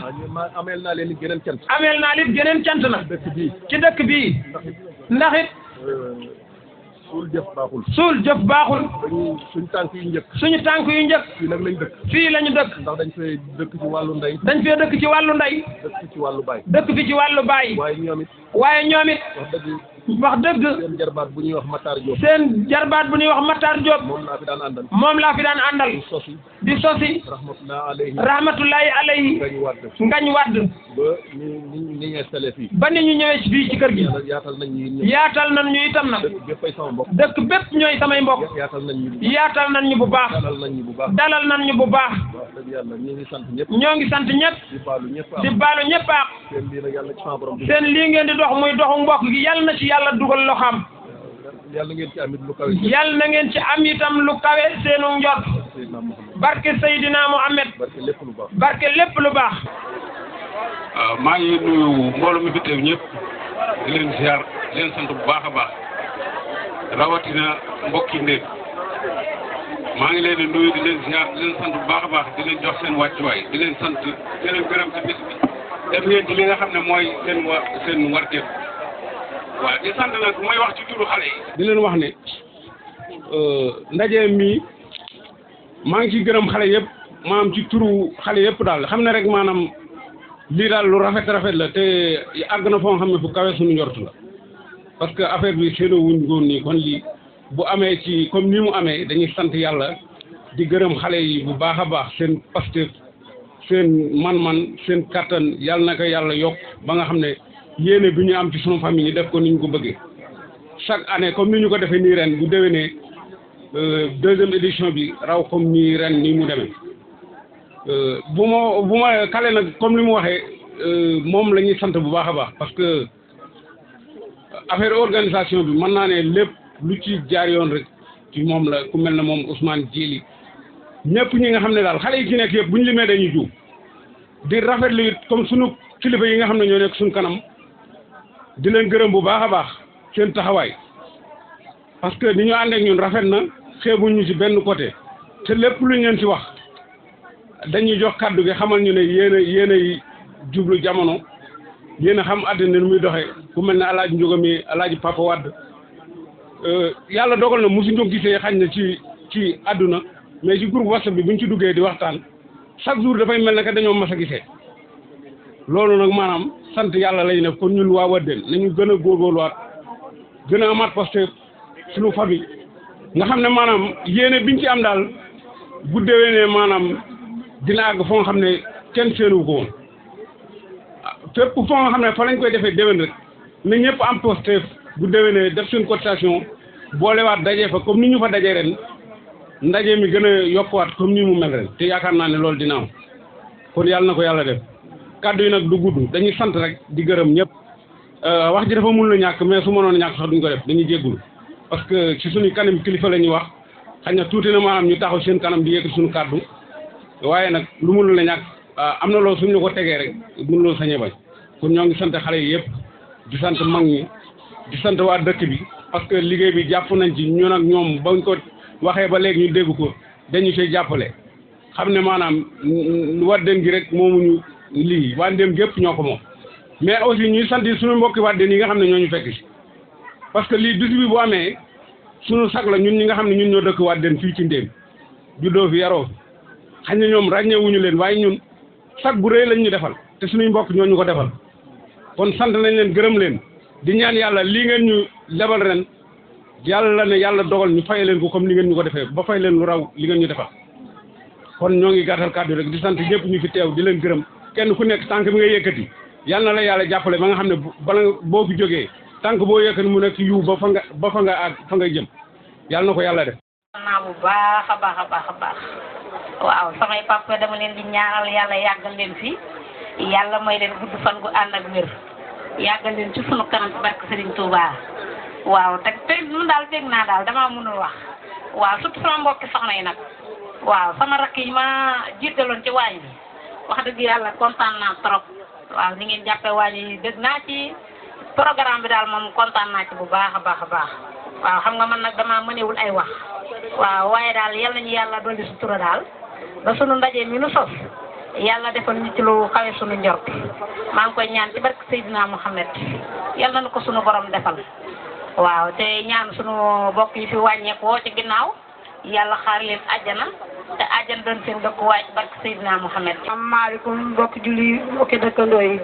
ameel naa leen geneen cant nag. ci dëkk bii. ndax it. suul jëf baaxul. suñu tànk yu njëkk. fii nag lañ dëkk. fii lañu dëkk. ndax dañ fee dëkk ci wàllu ndey. dëkk fi ci wàllu baay. waaye ñoom it. wax dëgg. seen jarbaat bu ñuy wax Matar Diop. moom laa fi daan àndal. di sosi. rahmatullahi alayhi. ngañ wadd. ba ni ñu ñëwee fii ci kër gi. yaatal nañ ñu itam nag. dëkk bépp ñooy samay mbokk. yaatal nañ ñu bu baax. dalal nañ ñu bu baax. ñoo ngi sant ñëpp. di baalu ñëpp ak. seen lii ngeen di dox muy doxu mbokk gi yàlla na ci yàlla dugal loxaam. yàlla ngeen ci amit lu kawe. yàlla na ngeen ci am itam lu kawe seenu njort. barke Seydina Muhammad. barke lépp lu baax. waaw maa ngi nuyu mbooloo mi fi teew ñëpp di leen ziar di leen sant bu baax a baax rawatina mbokki ndéeg maa ngi leen di nuyu di leen ziar di leen sant bu baax a baax di leen jox seen wàccuwaay di leen sant di leen gërëm ci bis bi def ngeen ci li nga xam ne mooy seen warteef waaw di sant nag mooy wax ci turu xale yi. di leen wax ne ndaje mi maa ngi ciy gërëm xale yëpp maanaam ci turu xale yëpp daal xam ne rek maanaam lii daal lu rafet la te àgg na foo xam ne fu kawe suñu njort la parce que affaire bi séenoo wuñ góor nii kon lii bu amee ci comme ni mu amee dañuy sant yàlla di gërëm xale yi bu baax a baax seen Pastef seen man-man seen kattan yàlla na ko yàlla yokk ba nga xam ne yéene bi ñu am ci sunu famille yi def ko ni ñu ko bëggee chaque année comme ni ñu ko defee nii ren bu déwénee deuxième édition bi raw comme nii ren nii mu demee bu ma kale nag comme li mu waxee moom la ñuy sant bu baax a baax parce que affaire organisation bi mën naa ne lépp lu ci jaar yoon rek ci moom la ku mel ne moom Ousmane Djili ñëpp ñi nga xam ne daal xale yi ci nekk yëpp bu ñu limee dañuy juum di rafetlu it comme sunu kilifa yi nga xam ne ñoo nekk suñu kanam di leen gërëm bu baax a baax seen taxawaay parce que ni ñu ànd ak ñun rafet na xeebuñu ci benn côté te lépp lu ñu leen ci wax dañuy jox kàddu gi xamal ñu ne yéen a jublu jamono yéen a xam àddina nu muy doxee ku mel ne alaaji Njóga mi alaaji Papa Wade yàlla dogal na mosu ñu gisee xañ na ci àdduna mais ci groupe WhatsApp bi bu ñu ci duggee di waxtaan chaque jour dafay mel ne que dañoo mas a gisee loolu nag maanaam sant yàlla lay ne kon ñun waa Wadène nañu gën a góorgóorluwaat gën a amaat parce que suñu famille nga xam ne maanaam yéene biñ ci am daal bu déwénee maanaam dina àgg foo nga xam ne kenn séenuwu ko woon fépp foo nga xam ne fa lañ koy defee déwén rek na ñëpp am Pastef bu déwénee def suñ cotisation boolewaat daje fa comme ni ñu fa dajee ren ndaje mi gën a yokkuwaat comme ni mu mel ren te yaakaar naa ne loolu dina am kon yàlla na ko yàlla def kàddu yi nag du gudd dañuy sant rek di gërëm ñëpp wax ji dafa mun la ñàkk mais su mënoon ñàkk sax duñ ko def dañuy jéggulu parce que ci suñu kanam kilifa la ñuy wax xëy na tuuti na maanaam ñu taxaw seen kanam di yëkkati suñu kàddu waaye nag lu mënul la ñàkk am na loolu suñu la ko tegee rek mënuloo sañee bañ kon ñoo ngi sant xale yi yëpp di sant mag ñi di sant waa dëkk bi parce que liggéey bi jàpp nañ ci ñun ak ñoom bañ ko waxee ba léegi ñu dégg ko dañu see jàppale xam ne maanaam Wadène gi rek moomuñu lii Wadène gépp ñoo ko moom mais aussi ñuy sant suñu mbokki Wadène yi nga xam ne ñoo ñu fekk si parce que lii bis bi bu amee suñu sag la ñun ñi nga xam ne ñun ñoo dëkk Wadène fii ci Ndéem juddoo fi yaroo fi xañ na ñoom ràññeewuñu leen waaye ñun sag bu rëy lañ ñu defal te suñuy mbokk ñoo ñu ko defal kon sant nañ leen gërëm leen di ñaan yàlla lii ngeen ñu lebal ren yàlla ne yàlla dogal ñu fay leen ko comme ni ngeen ñu ko defee ba fay leen lu raw li ngeen ñu defal kon ñoo ngi gàttal kàddu rek di sant ñëpp ñu fi teew di leen gërëm kenn ku nekk tànk bi nga yëkkati yàlla na la yàlla jàppale ba nga xam ne bala boo fi jógee tànk boo yëkkati mu nekk yiw ba fa nga àgg fa nga jëm yàlla na ko yàlla def. naa bu baax a baax a baax a baax waaw samay papa dama leen di ñaanal yàlla yàggal leen fi yàlla may leen gudd fan gu ànd ak wér yàggal leen ci sunu kanam ci barke Serigne Touba waaw te mun daal dégg naa daal damaa mënul wax waaw surtout sama mbokki soxna yi nag waaw sama rakk yi ma jiitaloon ci waañ bi wax dëgg yàlla kontaan naa trop waaw ni ngeen jàppee waañ yi dégg naa ci programme bi daal moom kontaan naa ci bu baax a baax a baax waaw xam nga man nag damaa mënewul ay wax waaw waaye daal yal nañu yàlla dolli sutura daal ba sunu ndaje mi nu sos yàlla defal ñu ci lu xawe sunu njort maa ngi koy ñaan ci barke Seydina Mouhamed yal nañu ko sunu borom defal waaw te ñaan sunu bokk yi fi wàññeekoo ci ginnaaw yàlla xaar leen àjjana te àjjana doon seen dëkkuwaay ci barke Seydina Mouhamed. asalaamaaleykum mbokki julli mbokki dëkkandoo yi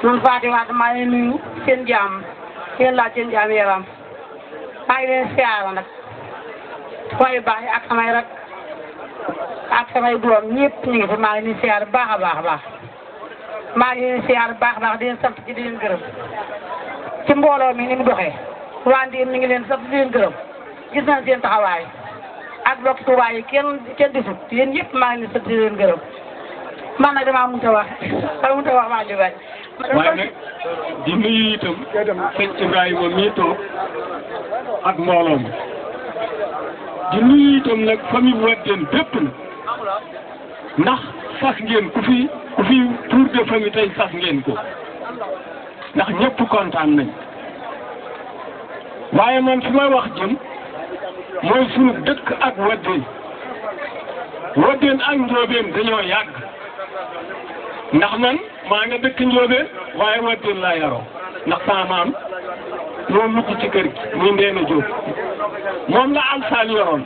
man Fatou Wade maa ngi nuyu seen jaam seen laaj seen jaam yaram maa ngi leen siyaara nag waaye baax yi ak samay rak ak samay doom ñëpp ñu ngi fi maa ngi leen siyaar baax a baax a baax maa ngi leen siyaar baax a baax di leen sant ci di leen gërëm ci mbooloo mi ni mu doxee waa Ndéem mi ngi leen sant di leen gërëm gis nañ seen taxawaay ak bokk Tuubaa yi kenn disut yéen ñëpp maa ngi leen sant di leen gërëm man nag damaa mënut a wax waa Ndiouga. waaye nag di nuyu itam sëñ Ibrahima mii toog ak mbooloo mi di nuyu itam nag famille Wadène bépp na ndax sas ngeen ku fi tour de famille tey sas ngeen ko ndax ñëpp kontaan nañ waaye man fi may wax jëm mooy sunu dëkk ak Wadène ak Ndiobène dañoo yàgg ndax man maa nga dëkk Ndiobène waaye Wadène laa yaroo ndax sama maam moo mujj ci kër gi muy Ndeena Diop moom la Alsaan yoroon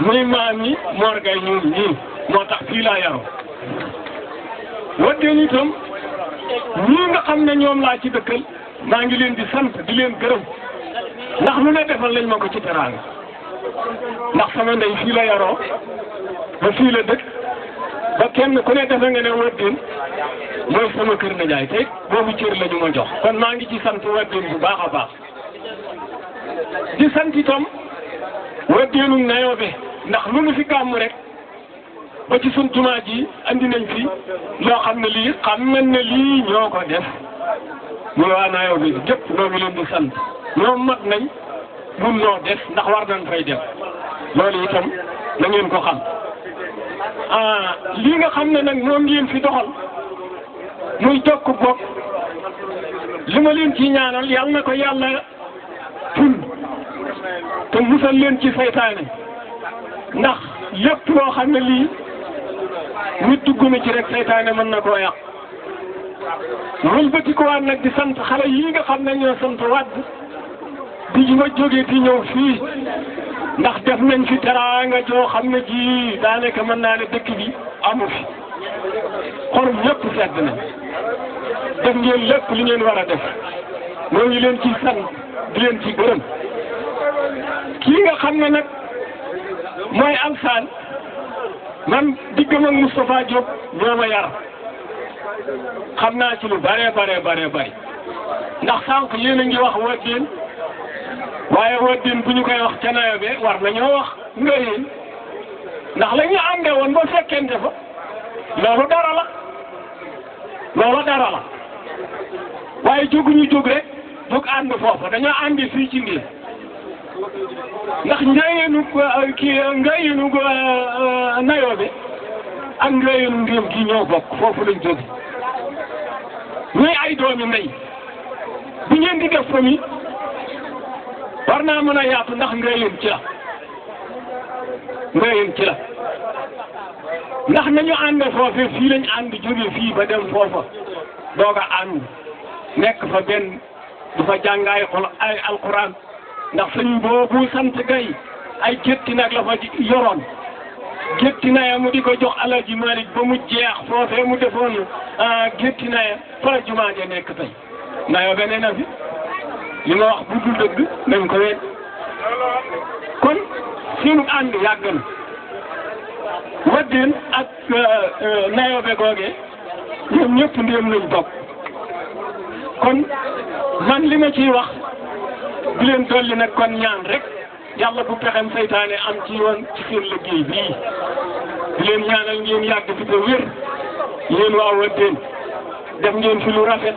muy maam ñi Mor Gay ñun ñii moo tax fii laa yaroo Wadène itam ñii nga xam ne ñoom laa ci dëkkal maa ngi leen di sant di leen gërëm ndax lu ne defal lañ ma ko ci teraanga ndax sama ndey fii la yaroo ba fii la dëkk ba kenn ku ne defe nga ne Wadeen mooy sama kër nijaay te boobu cër la ñu ma jox kon maa ngi ci sant Wadeen bu baax a baax di sant itam Wadeenu Nayobe ndax lu mu fi gàmm rek ba ci sun jumaa ji andi nañ fi loo xam ne lii xam nañ ne lii ñoo ko def muy waa Nayobe bi gépp noo ngi leen di sant ñoom mat nañ mun noo def ndax war nañ fay def loolu itam na ngeen ko xam lii nga xam ne nag moom ngeen fi doxal muy jokk bokk li ma leen ci ñaanal yàlla na ko yàlla ful te musal leen ci saytaane ndax lépp loo xam ne lii nit dugg na ci rek saytaane mën na koo yàq wëlbati ko waat nag di sant xale yii nga xam ne ñoo sant Wade di ma jógee di ñëw fii ndax def nañ fi teraanga joo xam ne ji daanaka mën naa ne dëkk bi amu fi xorom ñëpp sedd na def ngeen lépp li ngeen war a def moo ngi leen ci sant di leen ci gërëm kii nga xam ne nag mooy Alsaan man diggam ak Moustapha Diop ñoo ma yar xam naa ci lu bare ndax sànq yéen a ngi wax Wadeen waaye Wadeen bu ñu koy wax ca Nayobe war nañoo wax Ngayeen ndax la ñu àndee woon ba fekkente fa loolu dara la waaye jóguñu jóg rek jóg ànd foofa dañoo àndi fii ci Ngéen ndax Ngayeenu Ngayeenu Nayobe ak Ngayeenu Ngéen gi ñoo bokk foofu lañ jóge ñooy ay doomi ndey bu ngeen di def famille war naa mën a yaatu ndax Ngayeen ci la ndax nañu ànd foofe fii lañ ànd jóge fii ba dem foofa doog a ànd nekk fa benn du fa jàng ay alquran ndax sëñ boobu sant gay ay gétti nag la fa yoroon gétti naya mu di ko jox Alaaji Malik ba mu jeex foofee mu defoon gétti naya fa la jumaa ja nekk tey Nayobe ne na fi li ma wax bu dul dëgg nañ ko wet kon seenu ànd yàgg na Wadeen ak Nayobe googe ñoom ñëpp ndéem lañ bokk kon man li ma ciy wax di leen dolli nag kon ñaan rek yàlla bu pexem saytaane am ci yoon ci seen liggéey bii di leen ñaanal ngeen yàgg fi te wér yéen waa Wadeen def ngeen fi lu rafet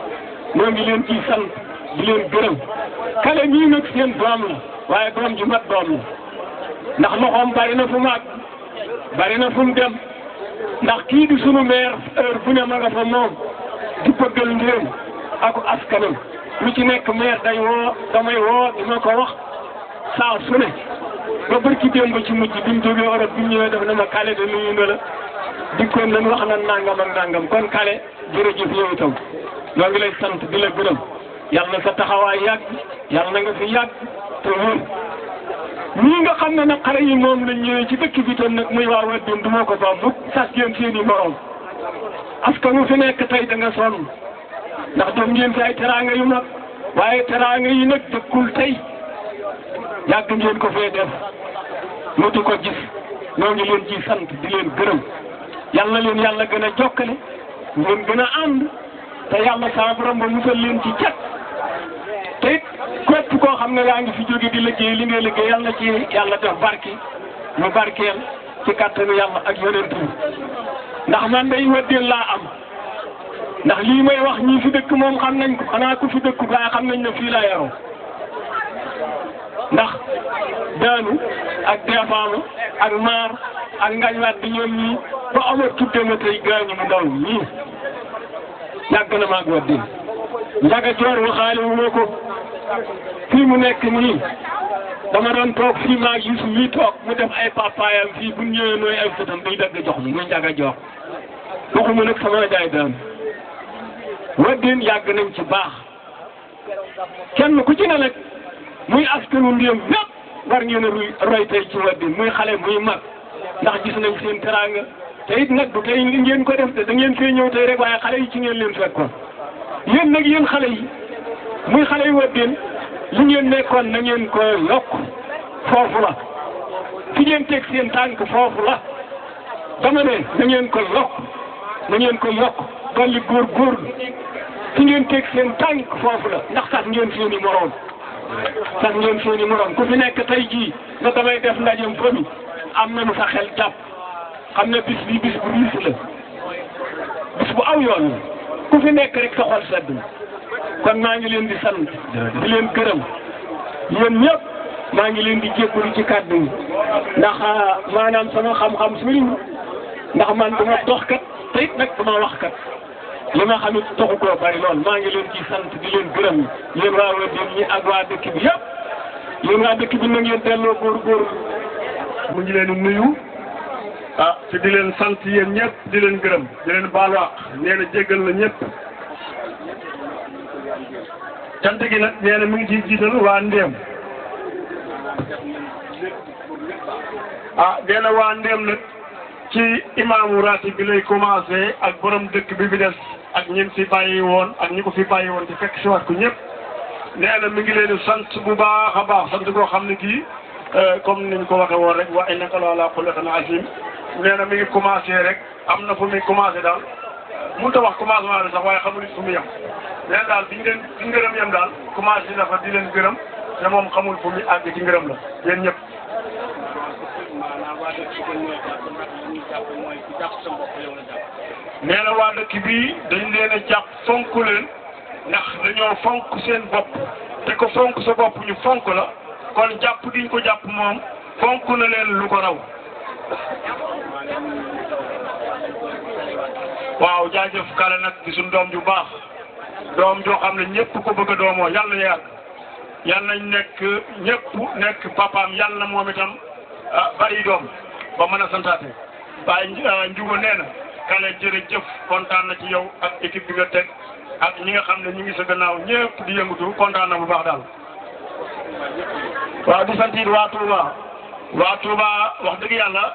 moo ngi leen ciy sant di leen gërëm kale ñii nag seen doom la waaye doom ju mat doom la ndax loxoom bari na fu maag bari na fu mu dem ndax kii di sunu maire heure bu ne ma nga fa moom di bëggal Ngéen ak askanam lu ci nekk maire damay woo di ma ko wax saa su ne ba barki démb ci mujj bi mu jógee Europe bi mu ñëwee def na ma kale de nuyu na la dikkoon nañ wax na nangam ak nangam kon kale jërëjëf yow itam ñoo ngi lay sant di la gërëm yàlla na sa taxawaay yàgg yàlla na nga fi yàgg te wóor ñii nga xam ne nag xale yi moom lañ ñëwee ci dëkk bi tam nag muy waa Wadeen du ma ko ba bu sas ngeen seen i morom askan wi fi nekk tey da nga sonn ndax doom ngeen fi ay teraanga yu mag waaye teraanga yi nag dëkkul tey yàgg ngeen ko fee def mutu ko gis ñoo ngi leen ci sant di leen gërëm yal na leen yàlla gën a jokkale ngeen gën a ànd te yàlla saa borom ba musal leen ci cat te it képp koo xam ne yaa ngi fi jóge di liggéey li ngay liggéey yàlla ci yàlla def barki mu barkeel ci kàttanu yàlla ak yonent bi ndax man day Wadeen laa am ndax lii may wax ñii fi dëkk moom xam nañ ko xanaa ku fi dëkk waaye xam nañ ne fii laa yaroo ndax daanu ak deefaama ak maar ak ngañwaat bi ñoom ñii ba Omar tudde ma tey gaañu mu ndaw ñii yàgg na maag Wadeen njaga joor waxaale wu ma ko fii mu nekk nii dama doon toog fii maag Yuusu mii toog mu def ay papaayam fii bu ñëwee nooy ay sëtam day dagg jox mi muy njaga joor waxuma nag sama jaay daanu Wadeen yàgg nañ ci baax kenn ku ci ne nag muy askanu Ndéem ñépp war ngeen a roy tey ci Wadeen muy xale muy mag ndax gis nañ seen teraanga te it nag du tey ngeen ko def te da ngeen fee ñëw tey rek waaye xale yi ci ngeen leen fekkoon yéen nag yéen xale yi muy xale yi Wadeen li ngeen nekkoon na ngeen ko yokk foofu la fi ngeen teg seen tànk foofu la dama ne na ngeen ko yokk na ngeen ko yokk dolli góorgóorlu fi ngeen teg seen tànk foofu la ndax sax ngeen seeni moroom sax ngeen seeni moroom ku fi nekk tey jii nga damay def ndajem famille am nañu sa xel jàpp xam ne bis bi bis bu riis la bis bu aw yoon la ku fi nekk rek sa xol sedd na kon maa ngi leen di sant di leen gërëm yéen ñëpp maa ngi leen di jéggalu ci kàddu yi ndax maanaam sama xam-xam sëriñ ndax man duma doxkat te it nag duma waxkat li ma xam it taxu koo bari lool maa ngi leen ci sant di leen gërëm yéen waa Wadène ñi ak waa dëkk bi yëpp yéen waa dëkk bi na ngeen delloo góor-góor mu ngi leen di nuyu te di leen sant yéen ñëpp di leen gërëm di leen baalu àq nee na jéggal na ñëpp cant gi nag nee na mi ngi ciy jiital waa Ndéem nee na waa Ndéem nag ci imaamu ratib bi lay commencé ak borom dëkk bi des ak ñi fi bàyyi woon ak ñi ko fi bàyyi woon te fekk si waat ko ñëpp nee na mi ngi leen di sant bu baax a baax sant koo xam ne kii comme niñ ko waxee woon rek wa innaka la ala xuluqin azim nee na mi ngi commencé rek am na fu muy commencé daal mënut a wax commencement bi sax waaye xamul fu mu yem nee na daal biñ leen fi ngërëm yem daal commencé na fa di leen gërëm te moom xamul fu muy àgg ci ngërëm la yéen ñëpp. nee na waa dëkk bii dañ leen a jàpp fonk leen ndax dañoo fonk seen bopp te ko fonk sa bopp ñu fonk la kon jàpp diñ ko jàpp moom fonk na leen lu ko raw. waaw jaajëf kale nag di suñ doom ju baax doom joo xam ne ñëpp ko bëgg a doomoo yàlla na yàgg yàlla nañ nekk ñëpp nekk papaam yàlla na moom itam bari doom ba mën a santaate waaye njugo nee na kale jërëjëf kontaan na ci yow ak équipe bi nga teg ak ñi nga xam ne ñu ngi sa gannaaw ñëpp di yëngatu kontaan na bu baax daal. waaw di sant it waa Touba wax dëgg yàlla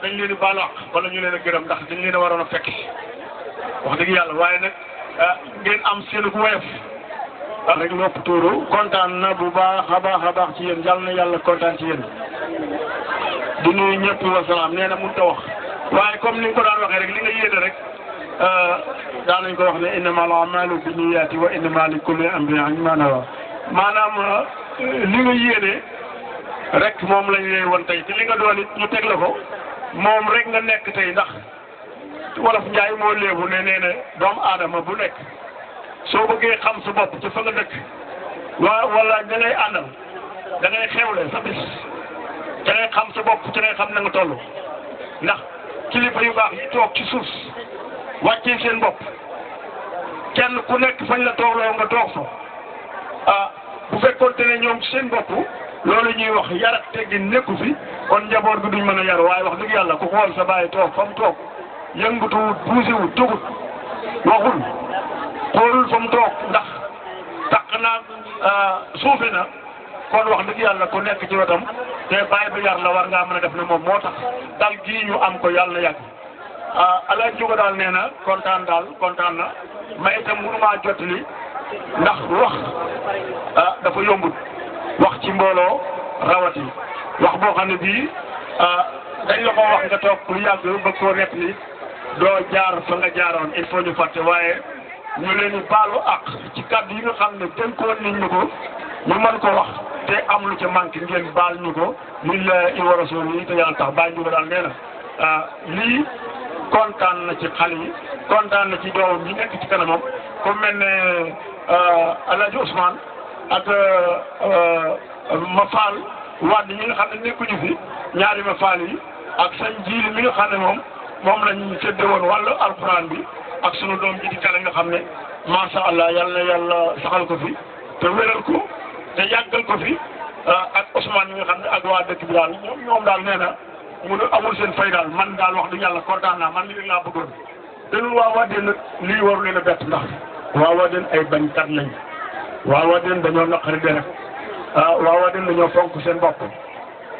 dañ leen di baal wax wala ñu leen a gërëm ndax dañ leen a waroon a fekk wax dëgg yàlla waaye nag ngeen am seen ku woyof rek lépp tuuru kontaan na bu baax a baax ci yéen yàlla na yàlla kontaan ci yéen di nuyu ñëpp wasalaam nee na mënut a wax waaye comme ni nga ko daan waxee rek li nga yéene rek daan nañ ko wax ne innamal a'maalu binniyaati wa innamaa likulli imri'in maa nawaa maanaam li nga yéene rek moom lañ lay won tey te li nga doon it ñu teg la ko moom rek nga nekk tey ndax wolof Njaay moo léebu ne nee na doomu aadama bu nekk soo bëggee xam sa bopp ci fa nga dëkk wala da ngay àndal da ngay xewle sa bis da ngay xam sa bopp da ngay xam na nga toll ndax kilifa yu baax yi toog ci suuf wàccee seen bopp kenn ku nekk fañ la toogloo nga toog fa bu fekkoon te ne ñoom ci seen bopp loolu ñuy wax yar ak teggin nekku fi kon njaboot gi duñ mën a yar waaye wax dëgg yàlla ku xool sa bàyyi toog fa mu toog yëngatuwut buusewut tugut waxul xoolul fa mu toog ndax taq naa suufe na kon wax dëgg yàlla ku nekk ci wetam te bàyyi bi yar la war ngaa mën a def ne moom moo tax dal gii ñu am ko yàlla na yàgg alaaj Njugo daal nee na kontaan na ma itam mënumaa jotali ndax wax dafa yombut wax ci mbooloo rawati wax boo xam ne bii dañ la ko wax nga toog lu yàgg ba koo nekk ni doo jaar fa nga jaaroon il faut ñu fàtte waaye ñu leen di baalu ak ci kàddu yi nga xam ne dénkoon nañ ñu ko ñu mën ko wax te am lu ca manqué ngeen baal ñu ko lillahi wa rasulihi te yàlla tax bàyyi ñu ko daal nee na lii kontaan na ci xale yi kontaan na ci doomam ñi nekk ci kanamam ku mel ne Alaaji Ousmane ak ma faal wadd ñi nga xam ne nekkuñu fi ñaari ma faal yi ak sañ jiili mi nga xam ne moom lañ sédde woon wàllu alquran bi ak sunu doom ji di kale nga xam ne macha allah yal na yàlla saxal ko fi te wéral ko te yàggal ko fi ak Ousmane mi nga xam ne ak waa dëkk bi daal ñoom daal nee na mu amul seen fay daal man daal wax dëgg yàlla kontaan naa man lii laa bëggoon te ñun waa Wadène nag lii waru leen a bett ndax waa Wadène ay bañkat lañ waa Wadène dañoo naqari deret waa Wadène dañoo fonk seen bopp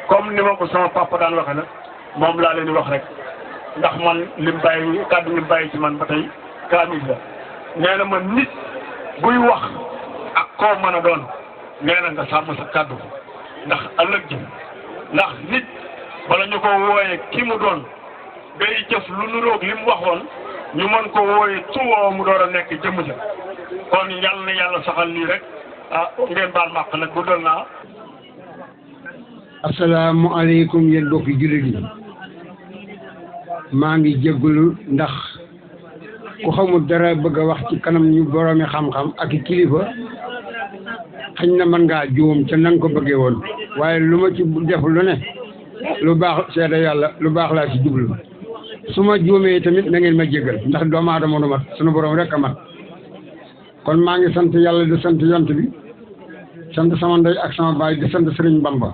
comme ni ma ko sama papa daan waxe nag moom laa leen di wax rek ndax man lim bàyyi kàddu lim bàyyi ci man ba tey kaamil la nee na ma nit buy wax ak koo mën a doon nee na nga sàmm sa kàddu ndax ëllëg ji ndax nit wala ñu ko wooyee ki mu doon day jëf lu nuroog li mu waxoon ñu mën ko wooyee tuwoo mu door a nekk jëmm ja kon yàlla na yàlla saxal lii rek ngeen baal màq nag bu doon naa. asalaamualeykum yéen bokki jullit yi maa ngi jégalu ndax ku xamul dara bëgg a wax ci kanam ñu boroomi xam-xam ak kilifa xañ na mën ngaa juum ca nan ko bëggee woon waaye lu ma ci def lu ne lu baax seede yàlla lu baax laa ci jublu su ma juumee tamit na ngeen ma jégal ndax doomu aadama du mat sunu borom rek a mat kon maa ngi sant yàlla di sant yont bi sant sama ndey ak sama baay di sant Sëriñ Bamba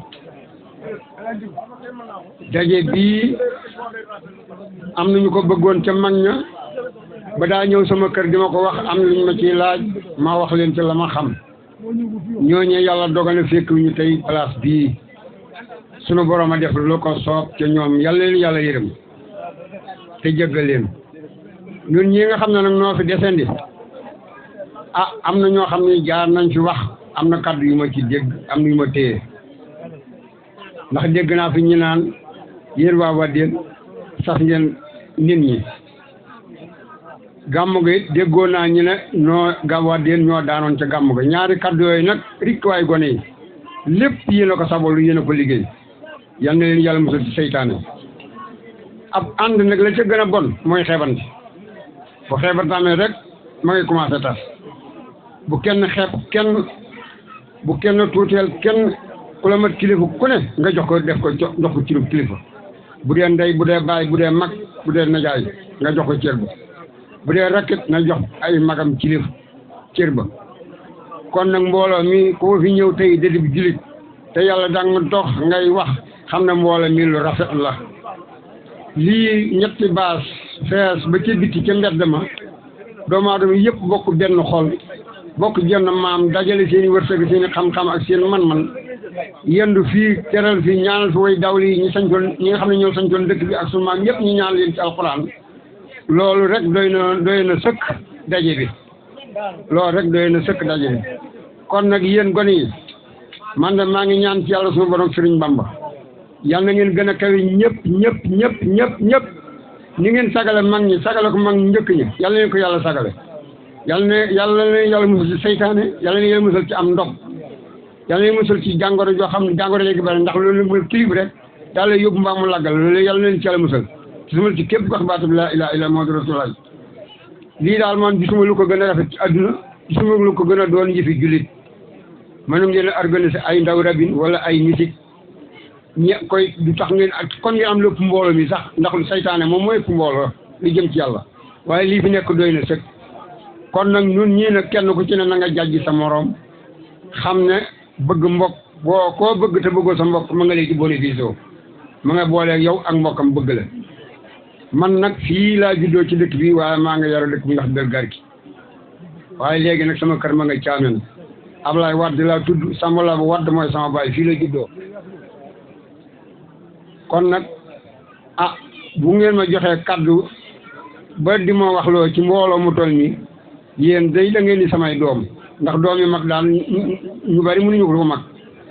daje bii am nañu ko bëggoon ca mag ña ba daa ñëw sama kër di ma ko wax am luñ ma ciy laaj ma wax leen ci la ma xam ñooñee yàlla dogal na fekk ñu tey place bii sunu borom a def lu ko soob ca ñoom yàlla leen yàlla yërëm te jéggal leen ñun ñi nga xam ne nag noo fi descendi am na ñoo xam ne jaar nañ fi wax am na kàddu yu ma ci dégg am na yu ma téye ndax dégg naa fi ñu naan yéen waa Wadeen sax ngeen nit ñi gàmmu gi déggoo naa ñu ne Wadeen ñoo daanoon ca gàmmu gi ñaari kàddu yooyu nag rik waay gone yi lépp yéen a ko sabalu yéen a ko liggéey yal na leen yàlla musal ci seytaane ab ànd nag la ca gën a bon mooy xeebante bu xeebante amee rek ma ngi commencé tas bu kenn xeeb kenn bu kenn tuuteel kenn ku la mat kilifa ku ne nga jox ko def ko jox ko ci kilifa bu dee ndey bu dee baay bu dee mag bu dee najaay nga jox ko cër ba bu dee rakkit na jox ay magam kilifa cër ba kon nag mbooloo mi ku fi ñëw tey déddi bi julit te yàlla dang dox ngay wax xam ne mbooloo mi lu rafet la lii ñetti baas fees ba ci bitti ca mbedd ma doomu aadama yëpp bokk benn xol bokk jenn maam dajale seen i wërsëg seen i xam-xam ak seen man-man yendu fii teral fii ñaanal fi way dawli ñi sañcoon ñi nga xam ne ñoo sañcoon dëkk bi ak sunu maam yëpp ñu ñaan leen ci alxuraan loolu rek doy na sëkk daje bi loolu rek doy na sëkk daje bi kon nag yéen gone yi man de maa ngi ñaan ci yàlla sunu borom Sëriñ Bamba yal na ngeen gën a kawe ñëpp ni ngeen sagale mag ñi sagale ko mag ñi njëkk ñi yal na leen ko yàlla sagale yal na yàlla musal ci seytaane yal na yàlla musal ci am ndox yal na leen musal ci jàngoro joo xam ne jàngoro léegi bari ndax loolu mooy kilib rek daal lay yóbbu mbaa mu laggal loolu yal na leen ci yàlla musal gisuma ci képp wax baatu bi laa ilaaha illa Muhammadu Rasulullah lii daal man gisuma lu ko gën a rafet ci àdduna gisuma lu ko gën a doon yëfi jullit maanaam ngeen a organiser ay ndaw rabin wala ay musique koy du tax ngeen ak kon ngeen am lépp mbooloo mi sax ndax lu saytaane moom mooy ëpp mbooloo li jëm ci yàlla waaye lii fi nekk doy na sëkk kon nag ñun ñii nag kenn ku ci ne na nga jàjji sa moroom xam ne bëgg mbokk boo koo bëgg te bëggoo sa mbokk ma nga lay ci bénéfice oo ma nga booleeg yow ak mbokkam bëgg la man nag fii laa juddoo ci dëkk bi waaye maa nga yaro dëkk bi ndax dël gar gi waaye léegi nag sama kër ma nga caamen Ablaye Wade laa tudd Samba la Wade mooy sama baay fii la juddoo kon nag bu ngeen ma joxee kaddu ba di ma waxloo ci mbooloo mu toll nii yéen day da ngeen di samay doom ndax doom yi mag daal ñu bari mënuñu ko mag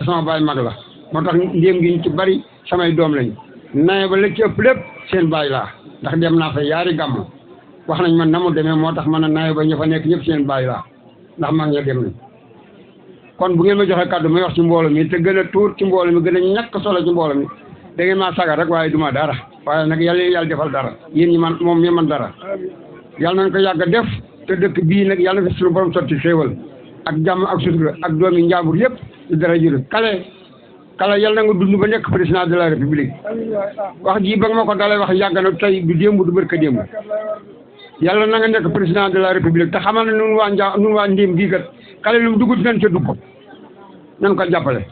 sama baay mag la moo tax ndéem gi ñu ci bari samay doom lañu naye ba la ci ëpp lépp seen baay laa ndax dem naa fa yaari gàmm wax nañ man na mu demee moo tax man a naye ba ña fa nekk ñëpp seen baay laa ndax mag ña dem nañ kon bu ngeen ma joxee kaddu may wax ci mbooloo mi te gën a tuur ci mbooloo mi gën a ñàkk solo ci mbooloo mi da ngeen maa sagar rek waaye duma dara waaye nag yàlla defal dara yéen ñi man moom mi man dara yàlla nañ ko yàgg a def te dëkk bii nag yàlla na fi suñu borom sotti xéewal ak jàmm ak sutura ak doomi njaambur yëpp ci dara jël kale yàlla na nga dund ba nekk président de la république wax ji ba nga ma ko dalee wax yàgg na tey du démb du bërka démb yàlla na nga nekk président de la république te xamal ne nun waa Ndéem gii kat kale lu mu dugg dinañ ca dugg nañ ko jàppale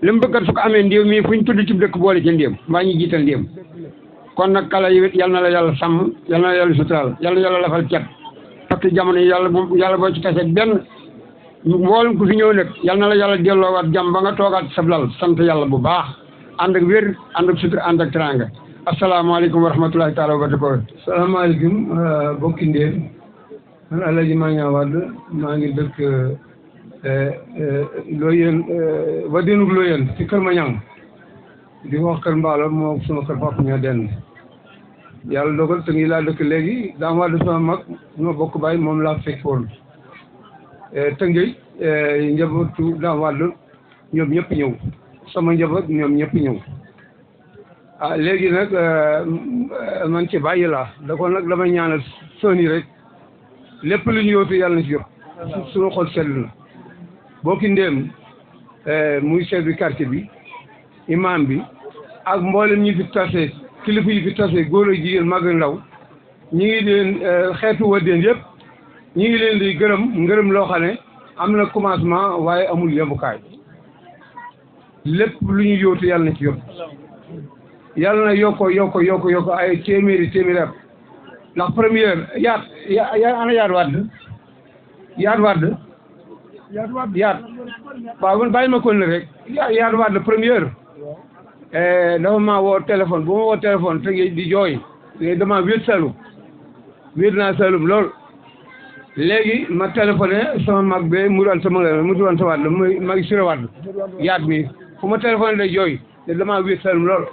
li mu bëgg su ko amee Ndéem mii fu ñu tudd ci dëkk boole ci Ndéem mbaa ñu jiital Ndéem kon nag kala yi yal na la yàlla sàmm yal na la yàlla suturaal yal na yàlla lafal cet parce que jamono yi yàlla boo ci tase benn mboolem ku fi ñëw nag yal na la yàlla delloowaat jàmm ba nga toogaat sa lal sant yàlla bu baax ànd ak wér ànd ak sutura ànd ak teranga asalaamaaleykum wa rahmatulahi taala wa barakatuh. salaamaaleykum bokki Ndéem man El Hadj Magna Wade maa ngi dëkk Looyeen Wadeenug Looyeen ci Kër Mañang di wax kër Mbaalo moo sama kër papa ñoo den yàlla dogal te ngi laa dëkk léegi Dame Wade sama mag ñoo bokk baay moom laa fekk woon Tëngéej njabootu Dame Wade ñoom ñëpp ñëw sama njaboot ñoom ñëpp ñëw ah léegi nag man ci bàyyi laa da ko nag damay ñaanal soni rek lépp lu ñu yóotu yàlla na ci jot suñu xol seetlu na boo ki ndéem muy chef bi quartier bi imam bi ak mboolem ñi fi tase kilifa yi fi tase góor ak jigéen mag ak ndaw ñi ngi leen xeetu wëddeen yëpp ñi ngi leen di ngërëm loo xam ne am na commencement waaye amul yemukaay lépp lu ñu yóotu yàlla na ci jot yàlla na yokko ay téeméeri at ndax première ana yaat waaw man bàyyi ma kon ne rek yaat waat première dafa maa woo téléphone bu ma woo téléphone te di jooy dama wéet Saloum lool léegi ma téléphoné sama mag be mu doon sama waat la muy mag siré waat yaat mi fu ma téléphoné day jooy te dama wéet Saloum lool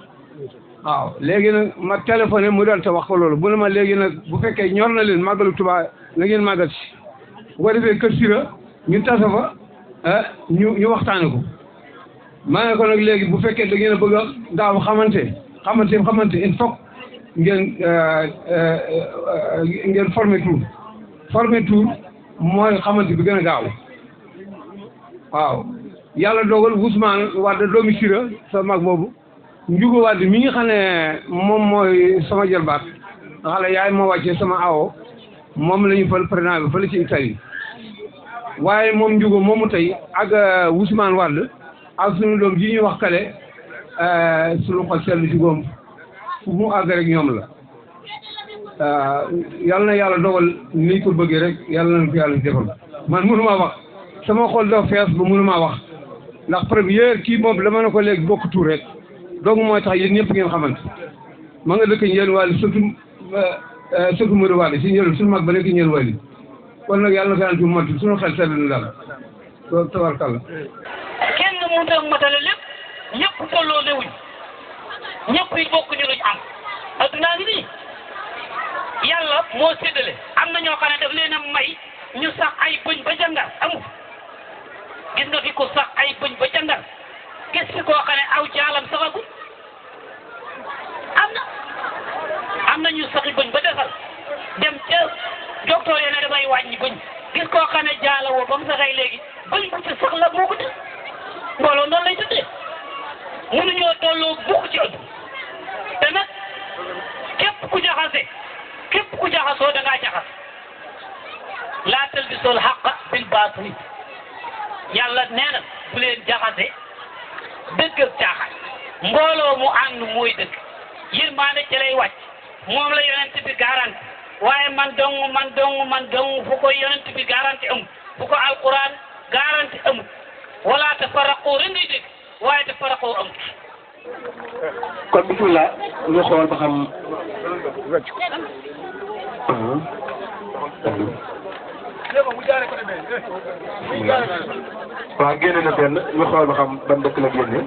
waaw léegi nag ma téléphoné mu doon ta wax ko loolu bu ne ma léegi nag bu fekkee ñor na leen màggalu Tuubaa na ngeen màggal si bu ko defee kër sira ñu tasa fa ñu waxtaane ko maa ne ko nag léegi bu fekkee da ngeen a bëgg a gaaw xamante il faut ngeen former tour mooy xamante bi gën a gaaw waaw yàlla dogal Ousmane Wade doomi sira sa mag boobu Njugo Wade mi nga xam ne moom mooy sama jarbaat nga xam ne yaay moo wàccee sama awo moom la ñu fal président bi fële ci Italie waaye moom Njugo moomu tey ak Ousmane Wade ak suñu doom ji ñuy wax kale suñu xol seetlu ci góom fu mu àgg rek ñoom la yal na yàlla dogal ni ko bëggee rek yàlla nañ ko yàlla defal man mënumaa wax sama xol dafa fees ba mënumaa wax ndax première kii moom dama ne ko léegi bokk tuur rek donc mooy tax yéen ñëpp ngeen xamante ma nga dëkk Njël Wali surtout Modou Wali si Njël suñu mag ba nekk Njël Wali kon nag yàlla na ko yàlla ci mot suñu xel sedd na daal loolu tabarkalla kenn mënut a matale lépp ñëpp tolloo newuñ ñëpp yi bokk ñu luñ am addunaa ngi nii yàlla moo séddale am na ñoo xam ne daf leen a may ñu sax ay bëñ ba jàngar amul gis nga fi ko sax ay bëñ ba jàngar gis fi koo xam ne aw jaalam saxagul am na ñu saxi bëñ ba desal dem ca docteur yi ne damay wàññi bëñ gis koo xam ne jaala woo ba mu saxay léegi bëñ bu ci sax la moo ko def mbooloo noonu lay tëddee mënuñoo tolloo bukk ci ëpp te nag képp ku jaxasoo da ngaa jaxas laa talbisul haqqa bil baatil yàlla nee na bu leen jaxase dëgg ak caaxaan mbooloo mu ànd mooy dëgg yërmaande ci lay wàcc moom la yonent bi garanti waaye man dong fu ko yonent bi garanti amul fu ko alquran garanti amul wala tafarraqu rek ngay dégg waaye tafarraqu amul. kon bismillah ñu xool ba xam. waaw génne na benn ñu xool ba xam ban dëkk la génne.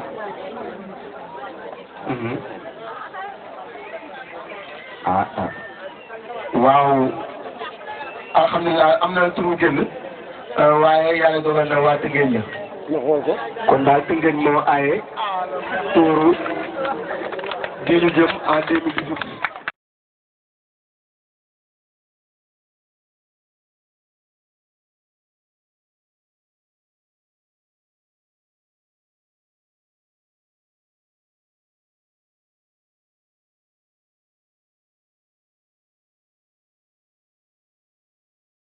waaw alhamdulilah am na turu génn waaye yàlla dogal na waa Tëngéej ña kon daal Tëngéej moo aaye tuuru gi ñu jëm en 2018